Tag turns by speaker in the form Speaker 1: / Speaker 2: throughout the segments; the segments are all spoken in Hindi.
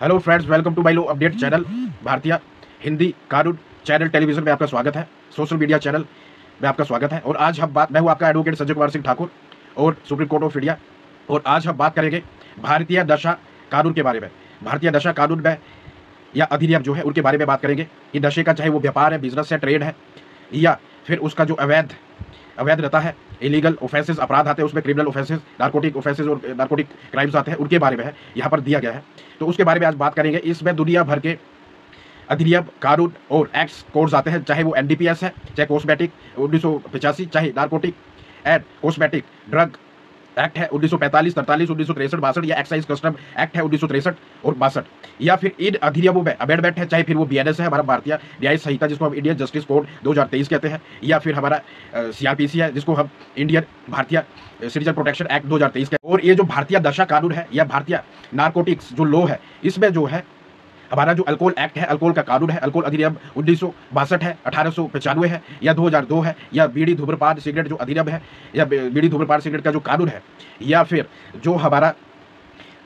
Speaker 1: Hello friends, welcome to my law update channel. भारतीय हिंदी कानून चैनल टेलीविजन में आपका स्वागत है। सोशल मीडिया चैनल में आपका स्वागत है। और आज हम मैं हूं आपका एडवोकेट संजय कुमार सिंह ठाकुर और सुप्रीम कोर्ट ऑफ इंडिया। और आज हम बात करेंगे भारतीय नशा कानून के बारे में। भारतीय नशा कानून में या अधिनियम जो है उनके बारे में बात करेंगे कि नशे का चाहे वो व्यापार है, बिजनेस है, ट्रेड है, या फिर उसका जो अवैध अवैध रहता है, इलीगल ऑफेंसेस अपराध आते हैं, उसमें क्रिमिनल ऑफेंसेस, नार्कोटिक ऑफेंसेस और नार्कोटिक क्राइम्स आते हैं, उनके बारे में है यहाँ पर दिया गया है। तो उसके बारे में आज बात करेंगे। इसमें दुनिया भर के अधिनियम, कानून और एक्ट्स कोड्स आते हैं, चाहे वो एनडीपीएस है, चाहे कॉस्मेटिक 1985, चाहे narcotic and cosmetic drug act है 1945, 43, 1963, 62, या एक्साइज कस्टम एक्ट है 1963 और 62, या फिर इन अधिनियमों में अमेंडमेंट है, चाहे फिर वो बीएनएस है, हमारा भारतीय न्याय संहिता जिसको हम इंडियन जस्टिस कोड 2023 कहते हैं, या फिर हमारा सीआरपीसी है जिसको हम इंडियन भारतीय सिटीजन प्रोटेक्शन एक्ट 2023 कहते हैं। और ये जो भारतीय नशा कानून है या भारतीय नार्कोटिक्स जो लॉ है, इसमें जो है हमारा जो अल्कोहल एक्ट है, अल्कोहल का कानून है, अल्कोहल अधिनियम 1962 है, 1895 है, या 2002 है, या बीड़ी धूम्रपान सिगरेट जो अधिनियम है, या बीड़ी धूम्रपान सिगरेट का जो कानून है, या फिर जो हमारा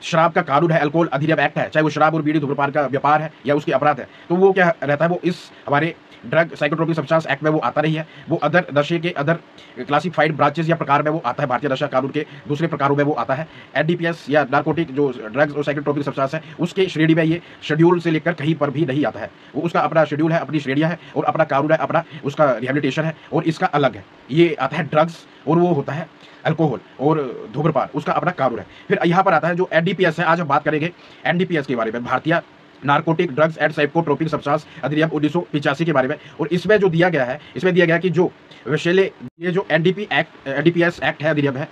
Speaker 1: शराब का कानून है, अल्कोहल अधिनियम एक्ट है, चाहे वो शराब और बीड़ी धूम्रपान का व्यापार है या उसके अपराध है, तो वो क्या रहता है, वो इस हमारे ड्रग साइकोट्रोपिक सब्सटेंस एक्ट में वो आता नहीं है। वो अदर नशे के अदर क्लासिफाइड ब्रांचेस या प्रकार में वो आता है, भारतीय नशा कानून के दूसरे प्रकारों में वो आता है। एनडीपीएस या नार्कोटिक जो ड्रग्स और साइकोट्रोपिक सब्सटेंस है, उसके श्रेणी में ये शेड्यूल से लेकर कहीं पर भी नहीं आता है। वो उसका अपना शेड्यूल है, अपनी श्रेणियां है और अपना कानून है, अपना उसका रिहेबिलिटेशन है, और इसका अलग है। ये आता है ड्रग्स और वो होता है अल्कोहल और धूम्रपान, उसका अपना कानून है। फिर यहाँ पर आता है जो एनडीपीएस है। आज हम बात करेंगे एनडीपीएस के बारे में, भारतीय narcotic drugs and psychotropic substance अधिनियम 1985 के बारे में। और इसमें जो दिया गया है, इसमें दिया गया कि जो विषैले, ये जो एनडीपीएस एक्ट है, अधिनियम है,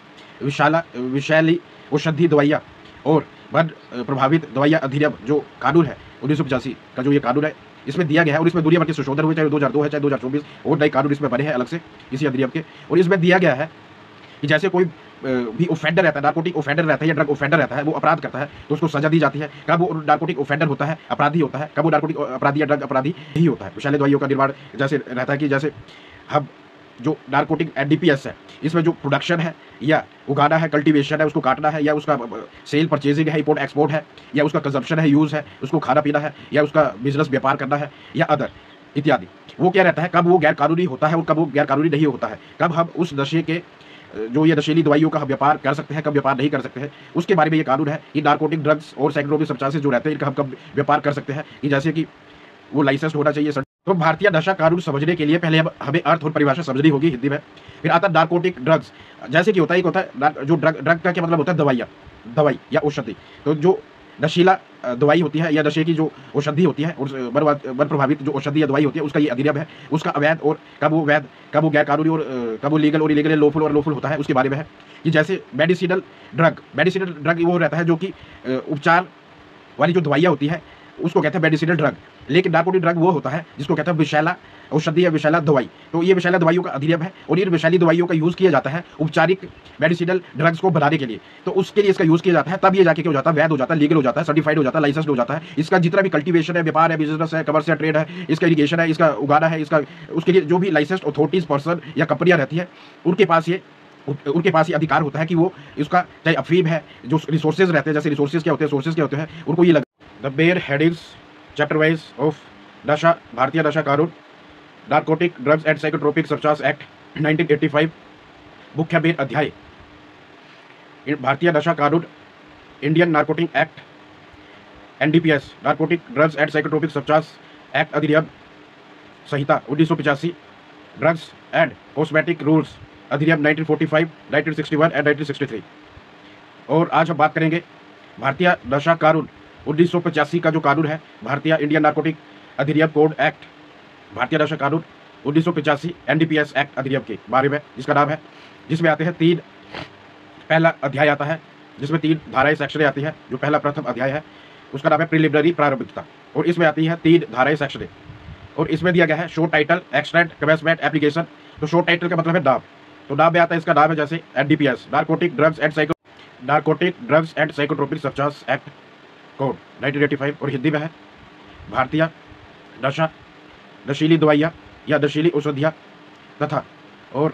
Speaker 1: विषैली औषधि दवाइयाँ और वन प्रभावित दवाइयाँ अधिनियम जो कानून है 1985 का जो ये कानून है, इसमें दिया गया है। और इसमें दुनिया भर के संशोधन हुए, चाहे 2002 है, चाहे 2024, और नए कानून इसमें बने हैं अलग से इसी अधिनियम के। और इसमें दिया गया है कि जैसे कोई भी ऑफेंडर रहता है, नार्कोटिक ऑफेंडर रहता है या ड्रग ऑफेंडर रहता है, वो अपराध करता है तो उसको सजा दी जाती है। कब वो नार्कोटिक ऑफेंडर होता है, अपराधी होता है, कब वो नार्कोटिक अपराधी या ड्रग अपराधी ही होता है। विषैले दवाइयों का निर्माण जैसे रहता है कि जैसे हम जो नार्कोटिक एनडीपीएस है, इसमें जो प्रोडक्शन है या उगाना है, कल्टीवेशन है, उसको काटना है, या उसका सेल परचेजिंग है, इंपोर्ट एक्सपोर्ट है, या उसका कंजम्पशन है, यूज़ है, उसको खाना पीना है, या उसका बिजनेस व्यापार करना है, या अदर इत्यादि, वो क्या रहता है, कब वो गैर कानूनी होता है और कब वो गैर कानूनी नहीं होता है। कब हम उस नशे के जो ये नशीली दवाइयों का हम व्यापार कर सकते हैं, कब व्यापार नहीं कर सकते हैं, उसके बारे में ये कानून है। कि नार्कोटिक ड्रग्स और साइकोट्रोपिक सब्सटेंसेस जो रहते हैं, इनका हम कब व्यापार कर सकते हैं, कि जैसे कि वो लाइसेंस होना चाहिए। तो भारतीय नशा कानून समझने के लिए पहले हमें अर्थ और परिभाषा समझनी होगी हिंदी में। फिर आता है नार्कोटिक ड्रग्स। जैसे कि होता है, एक होता है जो ड्रग का क्या मतलब होता है, दवाई या औषधि। तो जो नशीला दवाई होती है या नशे की जो औषधि होती है, और वन प्रभावित जो औषधि या दवाई होती है, उसका ये अधिनियम है। उसका अवैध और कब वो वैध, कब वो गैर कानूनी, और कब वो लीगल और इलीगल, लॉफुल और लॉफुल होता है, उसके बारे में है। कि जैसे मेडिसिनल ड्रग वो रहता है जो कि उपचार वाली जो दवाइयाँ होती है, उसको कहते हैं मेडिसिनल ड्रग। लेकिन नार्कोटिक ड्रग वो होता है जिसको कहते हैं विषैला औषधि या विषैला दवाई। तो ये विषैला दवाइयों का अधिनियम है, और इन विषैली दवाइयों का यूज़ किया जाता है उपचारिक मेडिसिनल ड्रग्स को बनाने के लिए। तो उसके लिए इसका यूज़ किया जाता है, तब ये जाके क्या हो जाता है, वैध हो जाता है, लीगल हो जाता है, सर्टिफाइड हो जाता है, लाइसेंस हो जाता है। इसका जितना भी कल्टीवेशन है, व्यापार है, बिजनेस है, कमर्स है, ट्रेड है, इसका इरिगेशन है, इसका उगाना है, इसका उसके लिए जो भी लाइसेंस अथॉरिटीज पर्सन या कंपनियां रहती है, उनके पास ये अधिकार होता है कि वो इसका, चाहे अफीम है, जो रिसोर्सेज रहते हैं, जैसे रिसोर्सेज क्या होते हैं, सोर्सेज क्या होते हैं, उनको ये the bare headings chapter wise of नशा, भारतीय नशा कानून, narcotic drugs and psychotropic substance act 1985, मुख्य बेर अध्याय भारतीय नशा कानून, Indian narcotic act, NDPS narcotic drugs and psychotropic substance act अधिनियम संहिता 1985, ड्रग्स एंड कॉस्मेटिक रूल्स अधिनियम 1945, 1961 एंड 1963। और आज हम बात करेंगे भारतीय नशा कानून 1985 का जो कानून है, भारतीय इंडियन नार्कोटिक अधिनियम कोड एक्ट, भारतीय नशा कानून 1985 एनडीपीएस एक्ट अधिनियम के बारे में, जिसका नाम है, जिसमें आते हैं तीन, पहला अध्याय आता है जिसमें 3 धाराएं सेक्शन आती है। जो पहला प्रथम अध्याय है उसका नाम है प्रिलिमिनरी प्रारंभिकता, और इसमें आती है 3 धाराएं सेक्शन। और इसमें दिया गया है show title, extent, commencement, application. तो शो टाइटल का मतलब है नाम, तो नाम में आता है, इसका नाम है जैसे NDPS narcotic drugs and psychotropic substance act code 1985, और हिंदी में है भारतीय नशीली दवाइयाँ या नशीली औषधियाँ तथा और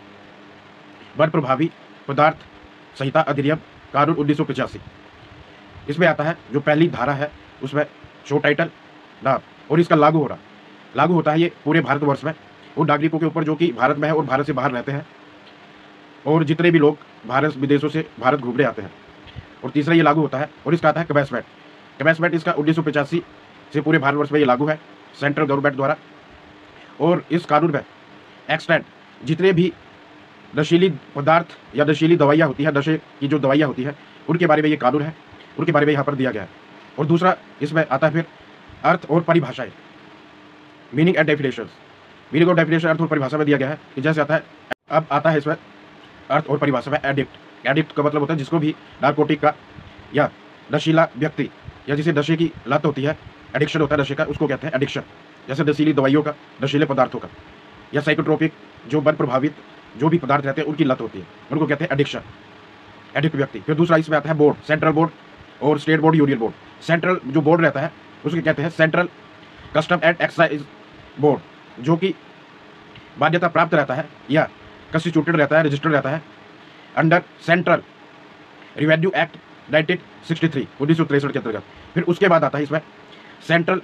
Speaker 1: वन प्रभावी पदार्थ संहिता अधिनियम कानून 1985। इसमें आता है जो पहली धारा है उसमें शो टाइटल नाम, और इसका लागू होता है ये पूरे भारतवर्ष में उन नागरिकों के ऊपर जो कि भारत में है और भारत से बाहर रहते हैं, और जितने भी लोग भारत विदेशों से भारत घूमने आते हैं। और तीसरा ये लागू होता है, और इसका आता है कबैसमेंट। कबैसमेंट इसका 1985 से पूरे भारतवर्ष में ये लागू है सेंट्रल गवर्नमेंट द्वारा। और इस कानून में एक्सटेंट जितने भी नशीली पदार्थ या नशीली दवाइयाँ होती है, नशे की जो दवाइयाँ होती है, उनके बारे में ये कानून है, उनके बारे में यहाँ पर दिया गया है। और दूसरा इसमें आता है फिर अर्थ और परिभाषाएं, मीनिंग एंड डेफिनेशंस। मीनिंग और डेफिनेशन अर्थ और परिभाषा में दिया गया है कि जैसे आता है, अब आता है इसमें अर्थ और परिभाषा में एडिक्ट। एडिक्ट का मतलब होता है जिसको भी नारकोटिक का या नशीला व्यक्ति या जिसे नशे की लत होती है, एडिक्शन होता है नशे का, उसको कहते हैं एडिक्शन। जैसे नशीली दवाइयों का, नशीले पदार्थों का, या साइकोट्रोपिक जो मन प्रभावित जो भी पदार्थ रहते हैं उनकी लत होती है, उनको कहते हैं एडिक्शन, एडिक्ट व्यक्ति। फिर दूसरा इसमें आता है बोर्ड, सेंट्रल बोर्ड और state board, union board. Central जो बोर्ड रहता है उसके कहते हैं central custom and excise board, जो कि मान्यता प्राप्त रहता है या कंस्टिट्यूटेड रहता है, रजिस्टर्ड रहता है अंडर सेंट्रल रिवेन्यू एक्ट 1963 1963 के अंतर्गत। फिर उसके बाद आता है इसमें सेंट्रल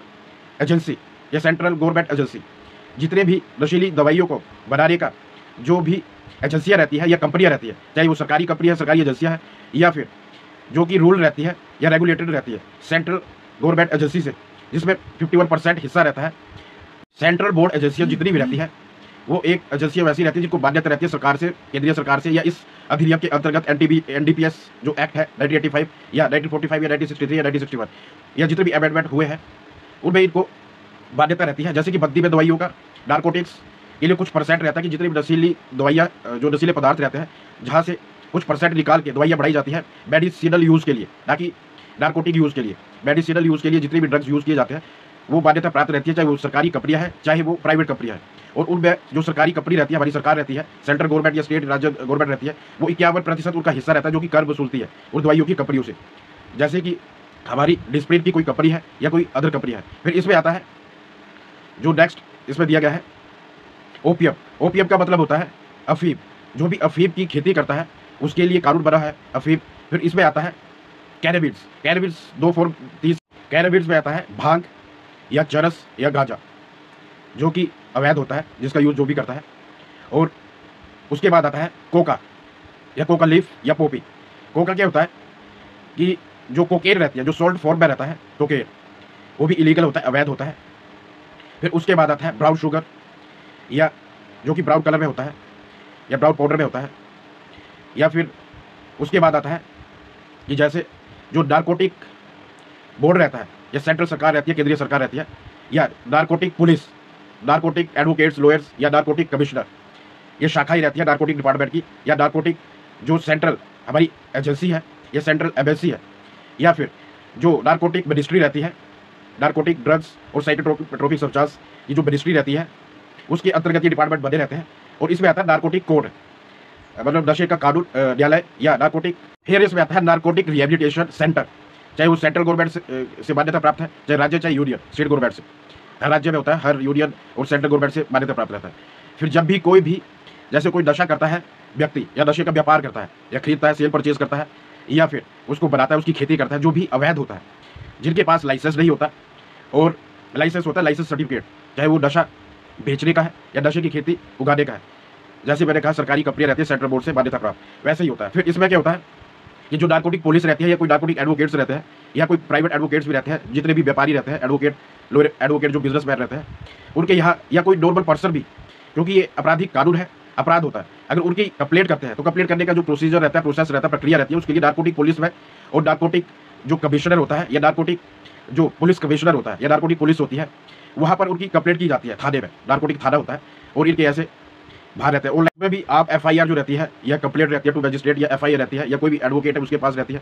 Speaker 1: एजेंसी या सेंट्रल गवर्नमेंट एजेंसी, जितने भी नशीली दवाइयों को बनाने का जो भी एजेंसियाँ रहती है या कंपनियाँ रहती है, चाहे वो सरकारी कंपनियाँ, सरकारी एजेंसियाँ हैं, या फिर जो कि रूल रहती है या रेगुलेटेड रहती है सेंट्रल गवर्नमेंट एजेंसी से, जिसमें 51% हिस्सा रहता है। सेंट्रल बोर्ड एजेंसियाँ जितनी भी रहती है वो एक एजेंसियाँ वैसी रहती है जिनको मान्यता रहती है सरकार से, केंद्रीय सरकार से, या इस अधिनियम के अंतर्गत NDPS जो एक्ट है 1985 या 1945 या 1963 या 1961 या जितने भी अमेंडमेंट हुए हैं उनमें इनको मान्यता रहती है। जैसे कि बद्दी में दवाइयों का, नारकोटिक्स के लिए कुछ परसेंट रहता है कि जितनी भी नशीली दवाइयाँ जो नशीले पदार्थ रहते हैं जहाँ से कुछ परसेंट निकाल के दवाइयाँ बढ़ाई जाती है मेडिसिनल यूज़ के लिए, ना कि नारकोटिक यूज़ के लिए। मेडिसिनल यूज़ के लिए जितने भी ड्रग्स यूज़ किए जाते हैं वो मान्यता प्राप्त रहती है, चाहे वो सरकारी कंपनियाँ हैं चाहे वो प्राइवेट कंपनियाँ हैं। और उनमें जो सरकारी कंपनी रहती है, हमारी सरकार रहती है, सेंट्रल गवर्नमेंट या स्टेट राज्य गवर्नमेंट रहती है, वो 51% उनका हिस्सा रहता है जो कि कर वसूलती है उन दवाइयों की कंपनियों से। जैसे कि हमारी डिस्प्रिन की कोई कंपनी है या कोई अदर कंपनी है। फिर इसमें आता है जो नेक्स्ट इसमें दिया गया है ओपियम। ओपियम का मतलब होता है अफीम, जो भी अफीम की खेती करता है उसके लिए कानून बना है अफीम। फिर इसमें आता है कैनबिस। Cannabis 2 form 30। कैनबिस में आता है भांग या चरस या गांजा, जो कि अवैध होता है, जिसका यूज जो भी करता है। और उसके बाद आता है कोका या कोका लीफ या पोपी। कोका क्या होता है कि जो कोकेन रहती है, जो सॉल्ट फॉर्म में रहता है कोकेन, वो भी इलीगल होता है, अवैध होता है। फिर उसके बाद आता है ब्राउन शुगर, या जो कि ब्राउन कलर में होता है या ब्राउन पाउडर में होता है। या फिर उसके बाद आता है कि जैसे जो नारकोटिक बोर्ड रहता है या सेंट्रल सरकार रहती है, केंद्रीय सरकार रहती है, या narcotic police, narcotic advocates, lawyers या नारकोटिक कमिश्नर, ये शाखा ही रहती है नारकोटिक डिपार्टमेंट की, या नारकोटिक जो सेंट्रल हमारी एजेंसी है या सेंट्रल एम्बेसी है, या फिर जो नारकोटिक मिनिस्ट्री रहती है, नारकोटिक ड्रग्स और साइकोट्रोपिक सब्सटेंस की जो मिनिस्ट्री रहती है, उसके अंतर्गत ये डिपार्टमेंट बने रहते हैं। और इसमें आता है नारकोटिक कोड, मतलब नशे का कानून न्यायालय या नारकोटिक। फिर इसमें आता है नारकोटिक रिहेबिलिटेशन सेंटर, चाहे वो सेंट्रल गवर्नमेंट से मान्यता प्राप्त है, चाहे राज्य चाहे यूनियन स्टेट गवर्नमेंट से। हर राज्य में होता है, हर यूनियन और सेंट्रल गवर्नमेंट से मान्यता प्राप्त रहता है। फिर जब भी कोई भी जैसे कोई नशा करता है व्यक्ति, या नशे का व्यापार करता है, या खरीदता है, सेल परचेज करता है, या फिर उसको बनाता है, उसकी खेती करता है, जो भी अवैध होता है, जिनके पास लाइसेंस नहीं होता और लाइसेंस होता है लाइसेंस सर्टिफिकेट, चाहे वो नशा बेचने का है या नशे की खेती उगाने का है, जैसे मैंने कहा सरकारी कंपनियां रहती है सेंट्रल बोर्ड से मान्यता प्राप्त, वैसे ही होता है। फिर इसमें क्या होता है कि जो नारकोटिक पुलिस रहती है या कोई नारकोटिक एडवोकेट्स रहते हैं या कोई प्राइवेट एडवोकेट्स भी रहते हैं, जितने भी व्यापारी रहते हैं, एडवोकेट, लोअर एडवोकेट जो बिजनेसमैन रहते हैं, उनके यहाँ, या कोई नॉर्मल पर्सन भी, क्योंकि ये आपराधिक कानून है, अपराध होता है, अगर उनकी कंप्लेंट करते हैं तो कंप्लेंट करने का जो प्रोसीजर रहता है, प्रोसेस रहता है, प्रक्रिया रहती है, उसके लिए नारकोटिक पुलिस में और नारकोटिक जो कमिश्नर होता है या नारकोटिक जो पुलिस कमिश्नर होता है या नारकोटिक पुलिस होती है, वहाँ पर उनकी कंप्लेंट की जाती है थाने में। नारकोटिक थाना होता है और इनके ऐसे बाहर रहते हैं। ऑनलाइन में भी आप FIR जो रहती है या कंप्लेंट रहती है टू मजिस्ट्रेट, या FIR रहती है, या कोई भी एडवोकेट है उसके पास रहती है,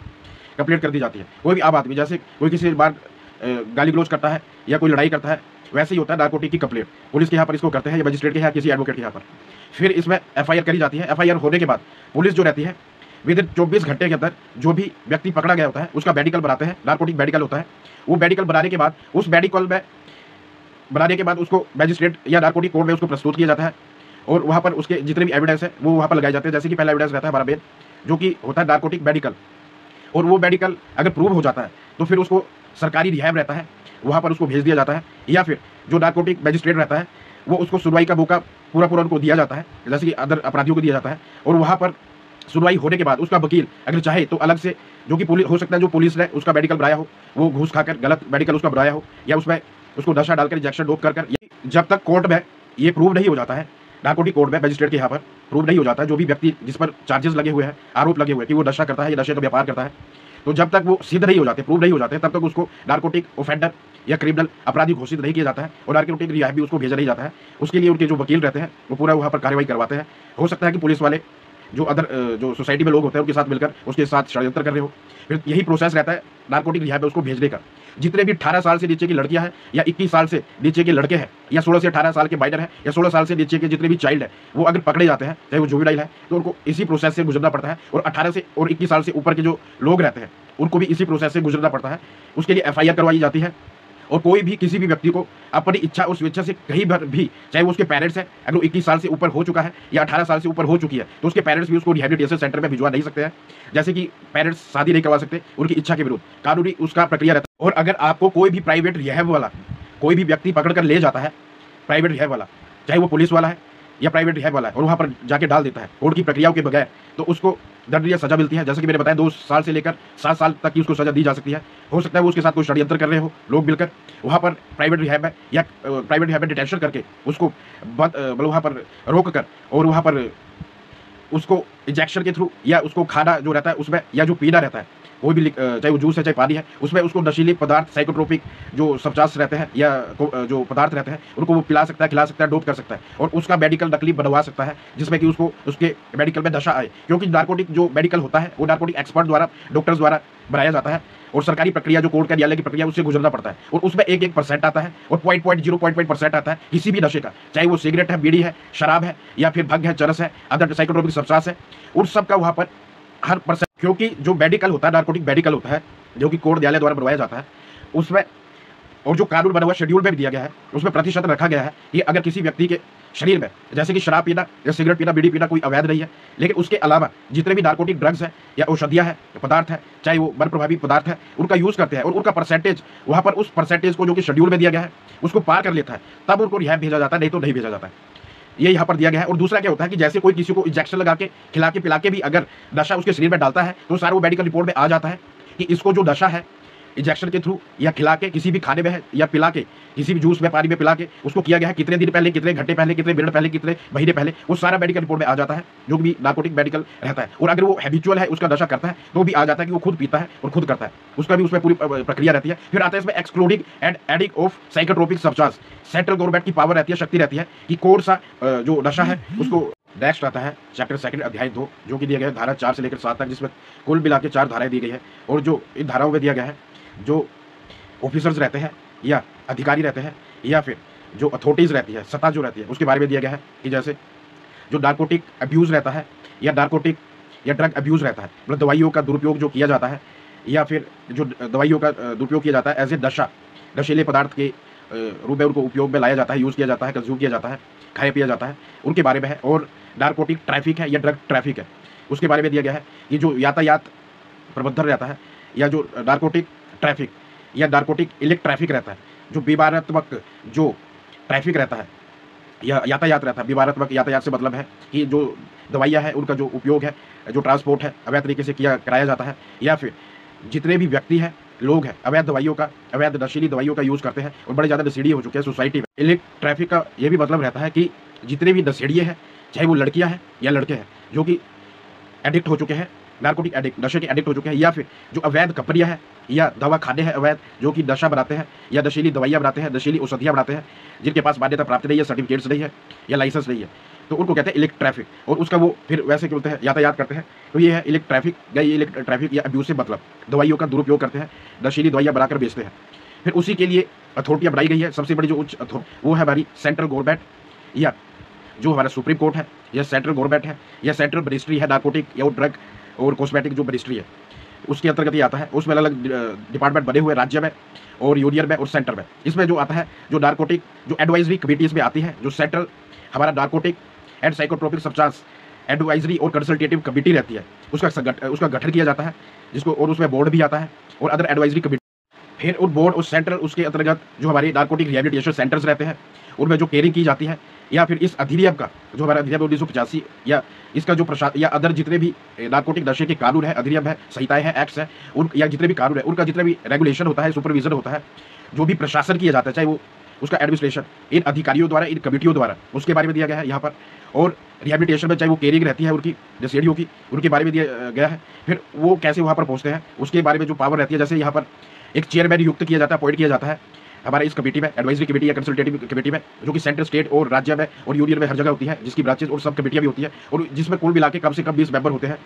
Speaker 1: कंप्लेंट कर दी जाती है। कोई भी आम आदमी, जैसे कोई किसी बार गाली गलौज करता है या कोई लड़ाई करता है, वैसे ही होता है नारकोटिक की कंप्लेंट, पुलिस के यहाँ पर इसको करते हैं या मजिस्ट्रेट के यहाँ, किसी एडवोकेट के यहाँ पर। फिर इसमें FIR करी जाती है। FIR होने के बाद पुलिस जो रहती है विद इन 24 घंटे के अंदर जो भी व्यक्ति पकड़ा गया होता है उसका मेडिकल बनाते हैं, नारकोटिक मेडिकल होता है। वो मेडिकल बनाने के बाद, उस मेडिकल में बनाने के बाद उसको मजिस्ट्रेट या नारकोटिक कोर्ट में उसको प्रस्तुत किया जाता है, और वहाँ पर उसके जितने भी एविडेंस है वो वहाँ पर लगाए जाते हैं। जैसे कि पहला एविडेंस रहता है हमारा मेन, जो कि होता है नारकोटिक मेडिकल, और वो मेडिकल अगर प्रूव हो जाता है तो फिर उसको सरकारी रिहैब रहता है वहाँ पर उसको भेज दिया जाता है, या फिर जो नारकोटिक मैजिस्ट्रेट रहता है वो उसको सुनवाई का मौका पूरा उनको दिया जाता है, जैसे कि अदर अपराधियों को दिया जाता है। और वहाँ पर सुनवाई होने के बाद उसका वकील अगर चाहे तो अलग से, जो कि पुलिस हो सकता है जो पुलिस ने उसका मेडिकल बनाया हो, वो घूस खाकर गलत मेडिकल उसका बनाया हो, या उसमें उसको नशा डालकर इंजेक्शन डोप कर जब तक कोर्ट में ये प्रूव नहीं हो जाता है, नारकोटिक कोर्ट में मैजिस्ट्रेट के यहाँ पर प्रूव नहीं हो जाता है, जो भी व्यक्ति जिस पर चार्जेस लगे हुए हैं, आरोप लगे हुए हैं कि वो नशा करता है या नशे का व्यापार करता है, तो जब तक वो सिद्ध नहीं हो जाते, प्रूव नहीं हो जाते, तब तक उसको नारकोटिक ऑफेंडर या क्रिमिनल अपराधी घोषित नहीं किया जाता है और नारकोटिक रिहाब भी उसको भेजा नहीं जाता है। उसके लिए उनके जो वकील रहते हैं वो पूरा वहाँ पर कार्रवाई करवाते हैं। हो सकता है कि पुलिस वाले जो अदर जो सोसाइटी में लोग होते हैं उनके साथ मिलकर उसके साथ षड्यंत्र कर रहे हो। फिर यही प्रोसेस रहता है नारकोटिक रिहाब में उसको भेजने का। जितने भी 18 साल से नीचे की लड़कियां हैं या 21 साल से नीचे के लड़के हैं या 16 से 18 साल के माइनर हैं या 16 साल से नीचे के जितने भी चाइल्ड है, वो अगर पकड़े जाते हैं, चाहे वो जुवेनाइल है, तो उनको इसी प्रोसेस से गुजरना पड़ता है। और 18 से और 21 साल से ऊपर के जो लोग रहते हैं उनको भी इसी प्रोसेस से गुजरना पड़ता है। उसके लिए FIR करवाई जाती है। और कोई भी किसी भी व्यक्ति को अपनी इच्छा और स्वेच्छा से कहीं पर भी, चाहे वो उसके पेरेंट्स हैं, अगर वो 21 साल से ऊपर हो चुका है या 18 साल से ऊपर हो चुकी है, तो उसके पेरेंट्स भी उसको रिहैबिलिटेशन सेंटर में भिजवा नहीं सकते हैं। जैसे कि पेरेंट्स शादी नहीं करवा सकते उनकी इच्छा के विरुद्ध, कानूनी उसका प्रक्रिया रहता है। और अगर आपको कोई भी प्राइवेट रिहैब वाला कोई भी व्यक्ति पकड़ कर ले जाता है, प्राइवेट रिहैब वाला, चाहे वो पुलिस वाला है या प्राइवेट रिहैब वाला है, और वहाँ पर जाके डाल देता है कोर्ट की प्रक्रियाओं के बगैर, तो उसको दंड या सजा मिलती है। जैसे कि मैंने बताया 2 साल से लेकर 7 साल तक की उसको सजा दी जा सकती है। हो सकता है वो उसके साथ कोई षड्यंत्र कर रहे हो लोग मिलकर, वहाँ पर प्राइवेट रिहैब है या प्राइवेट रिहैब में डिटेंशन करके उसको मतलब वहाँ पर रोक कर और वहाँ पर उसको इंजेक्शन के थ्रू या उसको खाना जो रहता है उसमें, या जो पीना रहता है कोई भी, चाहे वो जूस है चाहे पानी है, उसमें उसको नशीले पदार्थ, साइकोट्रोपिक जो सब्सटेंस रहते हैं या जो पदार्थ रहते हैं उनको वो पिला सकता है, खिला सकता है, डोप कर सकता है, और उसका मेडिकल नकली बनवा सकता है जिसमें कि उसको उसके मेडिकल में नशा आए। क्योंकि नारकोटिक जो मेडिकल होता है वो नारकोटिक एक्सपर्ट द्वारा, डॉक्टर्स द्वारा बनाया जाता है, और सरकारी प्रक्रिया जो कोर्ट का न्यायालय की प्रक्रिया उससे गुजरना पड़ता है, और उसमें 1% आता है और 0.0% आता है किसी भी नशे का, चाहे वो सिगरेट है, बीड़ी है, शराब है, या फिर भंग है, चरस है, अदर साइकोट्रोपिक सब्सटेंस है, उन सब का वहाँ पर हर %। क्योंकि जो मेडिकल होता है, नारकोटिक मेडिकल होता है जो कि कोर्ट न्यायालय द्वारा बनवाया जाता है, उसमें और जो कानून बना हुआ शेड्यूल में भी दिया गया है, उसमें प्रतिशत रखा गया है कि अगर किसी व्यक्ति के शरीर में, जैसे कि शराब पीना या सिगरेट पीना, बीड़ी पीना कोई अवैध नहीं है, लेकिन उसके अलावा जितने भी नारकोटिक ड्रग्स है या औषधियाँ है, पदार्थ है, चाहे वो मन प्रभावी पदार्थ है, उनका यूज़ करते हैं और उनका परसेंटेज वहाँ पर उस परसेंटेज को जो कि शेड्यूल में दिया गया है उसको पार कर लेता है, तब उनको रिहैब भेजा जाता है, नहीं तो नहीं भेजा जाता है। ये यहाँ पर दिया गया है। और दूसरा क्या होता है कि जैसे कोई किसी को इंजेक्शन लगा के, खिला के, पिला के भी अगर नशा उसके शरीर में डालता है, तो सारा वो मेडिकल रिपोर्ट में आ जाता है कि इसको जो नशा है इंजेक्शन के थ्रू या खिला के किसी भी खाने में है या पिला के, किसी भी जूस में, पानी में पिला के उसको किया गया है, कितने दिन पहले, कितने घंटे पहले, कितने मिनट पहले, कितने महीने पहले, वो सारा मेडिकल रिपोर्ट में आ जाता है जो भी नारकोटिक मेडिकल रहता है। और अगर वो हैबिचुअल है, उसका नशा करता है, तो भी आ जाता है कि वो खुद पीता है और खुद करता है, उसका भी उसमें पूरी प्रक्रिया रहती है। फिर आता है इसमें excluding and adding of psychotropic substance. Central government की पावर रहती है, शक्ति रहती है कि कौन सा जो नशा है उसको। नेक्स्ट आता है चैप्टर 2 अध्याय 2 जो कि दिया गया है धारा 4 से लेकर 7 तक, जिसमें कुल मिला के 4 धाराएं दी गई है। और जो इन धाराओं में दिया गया है, जो ऑफिसर्स रहते हैं या अधिकारी रहते हैं या फिर जो अथॉरिटीज़ रहती है, सत्ता जो रहती है, उसके बारे में दिया गया है कि जैसे जो नारकोटिक अब्यूज़ रहता है या नारकोटिक या ड्रग अब्यूज़ रहता है, मतलब दवाइयों का दुरुपयोग जो किया जाता है या फिर जो दवाइयों का दुरुपयोग किया जाता है एज ए नशा, नशीले पदार्थ के रूप में उनको उपयोग में लाया जाता है, यूज़ किया जाता है, कंज्यूम किया जाता है, खाया पिया जाता है, उनके बारे में है। और नारकोटिक ट्रैफिक है या ड्रग ट्रैफिक है, उसके बारे में दिया गया है। ये जो यातायात प्रबंधन रहता है या जो नारकोटिक ट्रैफिक या नारकोटिक इलेक्ट ट्रैफिक रहता है, जो विवादात्मक जो ट्रैफिक रहता है या यातायात रहता है, विवादात्मक यातायात से मतलब है कि जो दवाइयाँ हैं उनका जो उपयोग है, जो ट्रांसपोर्ट है अवैध तरीके से कराया जाता है, या फिर जितने भी व्यक्ति हैं, लोग हैं, अवैध दवाइयों का, अवैध नशीली दवाइयों का यूज़ करते हैं और बड़े ज़्यादा नशेड़ी हो चुके हैं सोसाइटी में। इलेक्ट ट्रैफिक का ये भी मतलब रहता है कि जितने भी नशेड़िए हैं, चाहे वो लड़कियां हैं या लड़के हैं, जो कि एडिक्ट हो चुके हैं, नारकोटिक एडिक्ट, नशे के एडिक्ट हो चुके हैं, या फिर जो अवैध कंपनियां हैं या दवा खाने हैं अवैध, जो कि नशा बनाते हैं या नशीली दवाइयाँ बनाते हैं, नशीली औषधियाँ बनाते हैं, जिनके पास मान्यता प्राप्त नहीं है, सर्टिफिकेट्स नहीं है या लाइसेंस नहीं है, तो उनको कहते हैं इलेक्ट ट्रैफिक। और उसका वो फिर वैसे क्या बोलते हैं, यातायात करते हैं। तो ये है इलेक्ट ट्रैफिक या ये इलेक्ट ट्रैफिक या अब्यूज से मतलब दवाइयों का दुरुपयोग करते हैं, नशीली दवाइयाँ बनाकर बेचते हैं। फिर उसी के लिए अथॉरिटियाँ बनाई गई है। सबसे बड़ी जो उच्च वो है हमारी सेंट्रल गवर्नमेंट, या जो हमारा सुप्रीम कोर्ट है, या सेंट्रल गवर्नमेंट है, या सेंट्रल मिनिस्ट्री है नारकोटिक या ड्रग और कॉस्मेटिक जो मिनिस्ट्री है, उसके अंतर्गत ये आता है। उसमें अलग अलग डिपार्टमेंट बने हुए राज्य में और यूनियन में और सेंटर में। इसमें जो आता है जो नारकोटिक जो एडवाइजरी कमेटीज में आती है, जो सेंट्रल हमारा narcotic and psychotropic substance advisory और कंसल्टेटिव कमेटी रहती है, उसका गठन किया जाता है जिसको, और उसमें बोर्ड भी आता है और अदर एडवाइजरी कमेटी। फिर उन बोर्ड उस सेंट्रल उसके अंतर्गत जो हमारे नारकोटिक रिहैबिलिटेशन सेंटर्स रहते हैं उनमें जो केयरिंग की जाती है, या फिर इस अधिनियम का जो हमारा अधिनियम 1985 या इसका जो या अदर जितने भी नारकोटिक नशे के कानून है, अधिनियम है, संहिताएं हैं, एक्ट्स हैं, उन या जितने भी कानून है उनका जितना भी रेगुलेशन होता है, सुपरविजन होता है, जो भी प्रशासन किया जाता है, चाहे वो उसका एडमिनिस्ट्रेशन इन अधिकारियों द्वारा, इन कमिटियों द्वारा, उसके बारे में दिया गया है यहाँ पर। और रिहैबिलिटेशन में चाहे वो केयरिंग रहती है उनकी नशेड़ियों की, उनके बारे में दिया गया है। फिर वो कैसे वहाँ पर पहुँचते हैं उसके बारे में जो पावर रहती है, जैसे यहाँ पर एक चेयरमैन नियुक्त किया जाता है, अपॉइंट किया जाता है हमारे इस कमेटी में, एडवाइजरी कमेटी या कंसल्टेटिव कमेटी में, जो कि सेंटर, स्टेट और राज्य में और यूनियन में हर जगह होती है, जिसकी ब्रांचेज और सब कमेटियां भी होती है, और जिसमें कुल मिला के कम से कम 20 मेंबर होते हैं,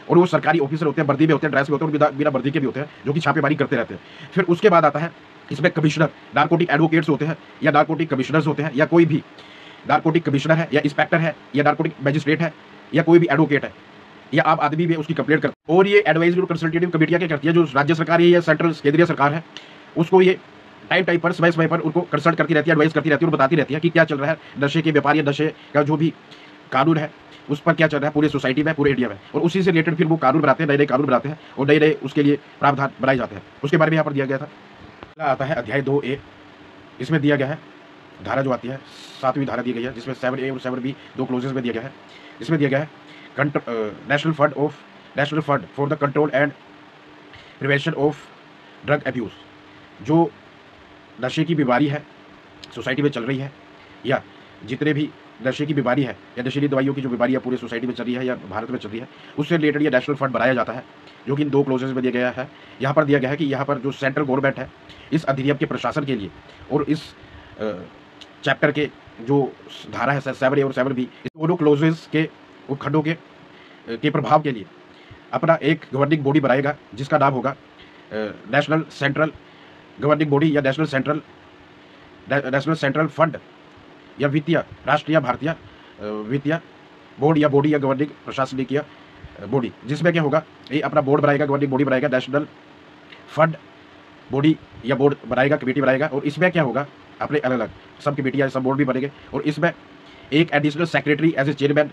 Speaker 1: और वो सरकारी ऑफिसर होते हैं, वर्दी में होते हैं, ड्रेस में होते हैं, और बिना वर्दी के भी होते हैं, जो कि छापेमारी करते रहते हैं। फिर उसके बाद आता है इसमें कमिश्नर, नारकोटिक एडवोकेट्स होते हैं या नारकोटिक कमिश्नर्स होते हैं, या कोई भी नारकोटिक कमिश्नर है या इंस्पेक्टर है या नारकोटिक मैजिस्ट्रेट है या कोई भी एडवोकेट है या आम आदमी भी उसकी कंप्लेंट करते हैं। और ये एडवाइजरी और कंसल्टेटिव कमेटियां क्या करती है, जो राज्य सरकार है या सेंट्रल केंद्रीय सरकार है, उसको ये टाइम पर समय पर उनको कंसल्ट करती रहती है, एडवाइस करती रहती है और बताती रहती है कि क्या चल रहा है नशे के व्यापार या नशे का जो भी कानून है उस पर क्या चल रहा है पूरी सोसाइटी में, पूरे इंडिया में। और उसी से रिलेटेड फिर वो कानून बनाते हैं, नए नए कानून बनाते हैं और नए नए उसके लिए प्रावधान बनाए जाते हैं। उसके बारे में यहाँ पर दिया गया था। अगला आता है अध्याय 2A। इसमें दिया गया है धारा जो आती है 7वीं धारा दी गई है, जिसमें 7A और 7B दो क्लोजेस में दिया गया है। इसमें दिया गया है national fund for the control and prevention of drug abuse. जो नशे की बीमारी है सोसाइटी में चल रही है, या जितने भी नशे की बीमारी है या नशीली दवाइयों की जो बीमारी है पूरी सोसाइटी में चल रही है या भारत में चल रही है, उससे रिलेटेड ये नेशनल फंड बनाया जाता है, जो कि इन दो क्लोजेस में दिया गया है। यहाँ पर दिया गया है कि यहाँ पर जो सेंट्रल गवर्नमेंट है इस अधिनियम के प्रशासन के लिए और इस चैप्टर के जो धारा है 7A और 7B, इस दोनों क्लोजेस के उपखंडों के प्रभाव के लिए अपना एक गवर्निंग बॉडी बनाएगा, जिसका नाम होगा नेशनल सेंट्रल गवर्निंग बॉडी या नेशनल सेंट्रल फंड या राष्ट्रीय भारतीय वित्तीय बोर्ड या बॉडी या गवर्निंग प्रशासनिक बॉडी, जिसमें क्या होगा, ये अपना बोर्ड बनाएगा, गवर्निंग बॉडी बनाएगा, नेशनल फंड बॉडी या बोर्ड बनाएगा, कमेटी बनाएगा। और इसमें क्या होगा, अपने अलग अलग सब कमेटी या सब बोर्ड भी बनेंगे, और इसमें एक additional secretary as a chairman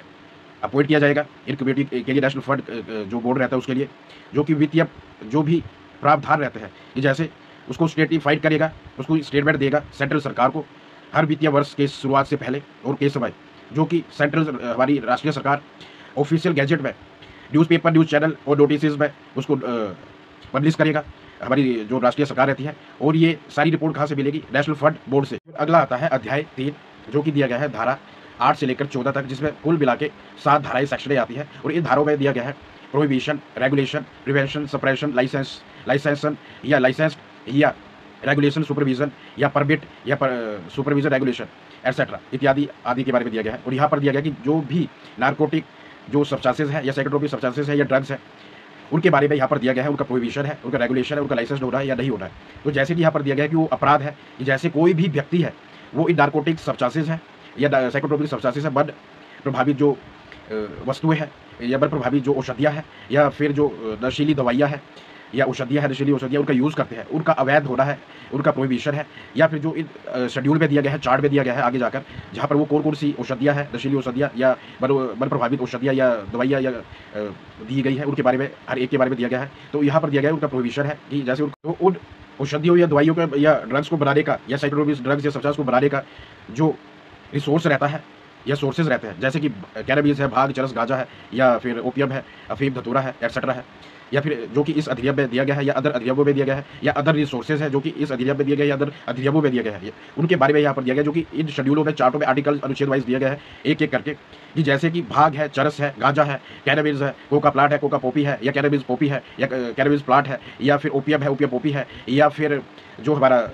Speaker 1: appoint किया जाएगा इन कमेटी के लिए, नेशनल फंड जो बोर्ड रहता है उसके लिए, जो कि वित्तीय जो भी प्रावधान रहते हैं कि जैसे उसको स्टेटिफाइड करेगा, उसको स्टेटमेंट देगा सेंट्रल सरकार को हर वित्तीय वर्ष के शुरुआत से पहले और के समय, जो कि सेंट्रल हमारी राष्ट्रीय सरकार ऑफिशियल गैजेट में न्यूज़पेपर, न्यूज़ चैनल और नोटिसेज में उसको पब्लिश करेगा, हमारी जो राष्ट्रीय सरकार रहती है। और ये सारी रिपोर्ट कहाँ से मिलेगी, नेशनल फंड बोर्ड से। अगला आता है अध्याय 3, जो कि दिया गया है धारा 8 से लेकर 14 तक, जिसमें कुल मिला के 7 धाराएं सेक्शनें आती है। और इन धाराओं में दिया गया है प्रोहिबिशन, रेगुलेशन, प्रिवेंशन, सप्रेशन, लाइसेंसन या लाइसेंस्ड या रेगुलेशन, सुपरविजन या परमिट या सुपरविजन, रेगुलेशन एटसेट्रा इत्यादि आदि के बारे में दिया गया है। और यहाँ पर दिया गया कि जो भी नारकोटिक जो सब्सटेंसेज है या साइकोट्रोपिक सब्सटेंसेज है या ड्रग्स है, उनके बारे में यहाँ पर दिया गया है, उनका प्रोहिबिशन है, उनका रेगुलेशन है, उनका लाइसेंस हो रहा है या नहीं हो रहा है। तो जैसे कि यहाँ पर दिया गया है कि वो अपराध है कि जैसे कोई भी व्यक्ति है वो इन नारकोटिक सब्सटेंसेज है या साइकोट्रोपिक सब्सटेंसेज है, मन प्रभावित जो वस्तुएं हैं या मन प्रभावित जो औषधियाँ हैं या फिर जो नशीली दवाइयाँ हैं या औषधियाँ है, नशीली औषधियाँ उनका यूज़ करते हैं, उनका अवैध होना है, उनका प्रोहिबिशन है। या फिर जो इन शेड्यूल में दिया गया है, चार्ट में दिया गया है आगे जाकर, जहाँ पर वो कौन कौन सी औषधियाँ हैं, नशीली औषधियाँ या मन प्रभावित औषधियाँ या दवाइयाँ या दी गई है, उनके बारे में हर एक के बारे में दिया गया है। तो यहाँ पर दिया गया है उनका प्रोहिबिशन है कि जैसे उन औषधियों या दवाइयों का या ड्रग्स को बनाने का या साइकोट्रोपिक ड्रग्स या सब्सटेंस को बनाने का जो रिसोर्स रहता है या सोर्सेज रहते हैं, जैसे कि कैनबिस है, भांग, चरस, गांजा है, या फिर ओपियम है, अफीम, धतूरा है, एटसेट्रा है, या फिर जो कि इस अधिनियम में दिया गया है या अदर अधिनियमों में दिया गया है, या अदर रिसोर्सेज है जो कि इस अधिनियम में दिया गया है या अदर अधिनियमों में दिया गया है, उनके बारे में यहाँ पर दिया गया, जो कि इन शेड्यूलों में, चार्टों में, आर्टिकल अनुच्छेद वाइज दिया गया है एक एक करके, कि जैसे कि भाग है, चरस है, गांजा है, कैनबिस है, कोका प्लांट है, कोका पॉपी है या कैनबिस पॉपी है या कैनबिस प्लांट है, या फिर ओपियम है, ओपियम पॉपी है, या फिर जो हमारा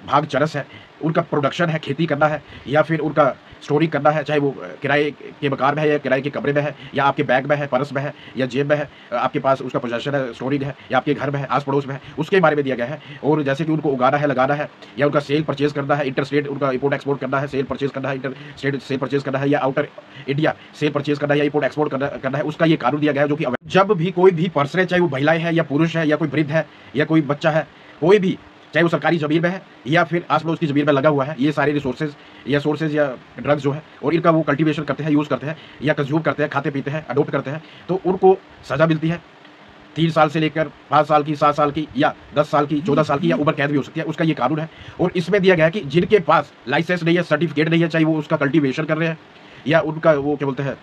Speaker 1: भाग चरस है उनका प्रोडक्शन है, खेती करना है, या फिर उनका स्टोरिंग करना है, चाहे वो किराए के मकान में है या किराए के कमरे में है या आपके बैग में है, पर्स में है या जेब में है, आपके पास उसका पोजेशन है, स्टोरिंग है, या आपके घर में है, आस पड़ोस में है, उसके बारे में दिया गया है। और जैसे कि उनको उगाना है, लगाना है, या उनका सेल परचेज करना है, इंटर स्टेट उनका इंपोर्ट एक्सपोर्ट करना है, सेल परचेज करना है, इंटर स्टेट सेल परचेज करना है, या आउटर इंडिया सेल परचेज करना है या इंपोर्ट एक्सपोर्ट करना है, उसका ये कानून दिया गया है। जो कि जब भी कोई भी पर्सन है, चाहे वो महिलाएं है या पुरुष है या कोई वृद्ध है या कोई बच्चा है, कोई भी, चाहे वो सरकारी जमीन में है या फिर आस पड़ोस की जमीन में लगा हुआ है, ये सारे रिसोर्सेज या सोर्सेज या ड्रग्स जो है और इनका वो कल्टीवेशन करते हैं, यूज़ करते हैं या कंज्यूम करते हैं, खाते पीते हैं, अडोप्ट करते हैं, तो उनको सज़ा मिलती है 3 साल से लेकर 5 साल की, 7 साल की या 10 साल की, 14 साल की या उम्र कैद भी हो सकती है। उसका ये कानून है। और इसमें दिया गया है कि जिनके पास लाइसेंस नहीं है, सर्टिफिकेट नहीं है, चाहे वो उसका कल्टीवेशन कर रहे हैं या उनका वो क्या बोलते हैं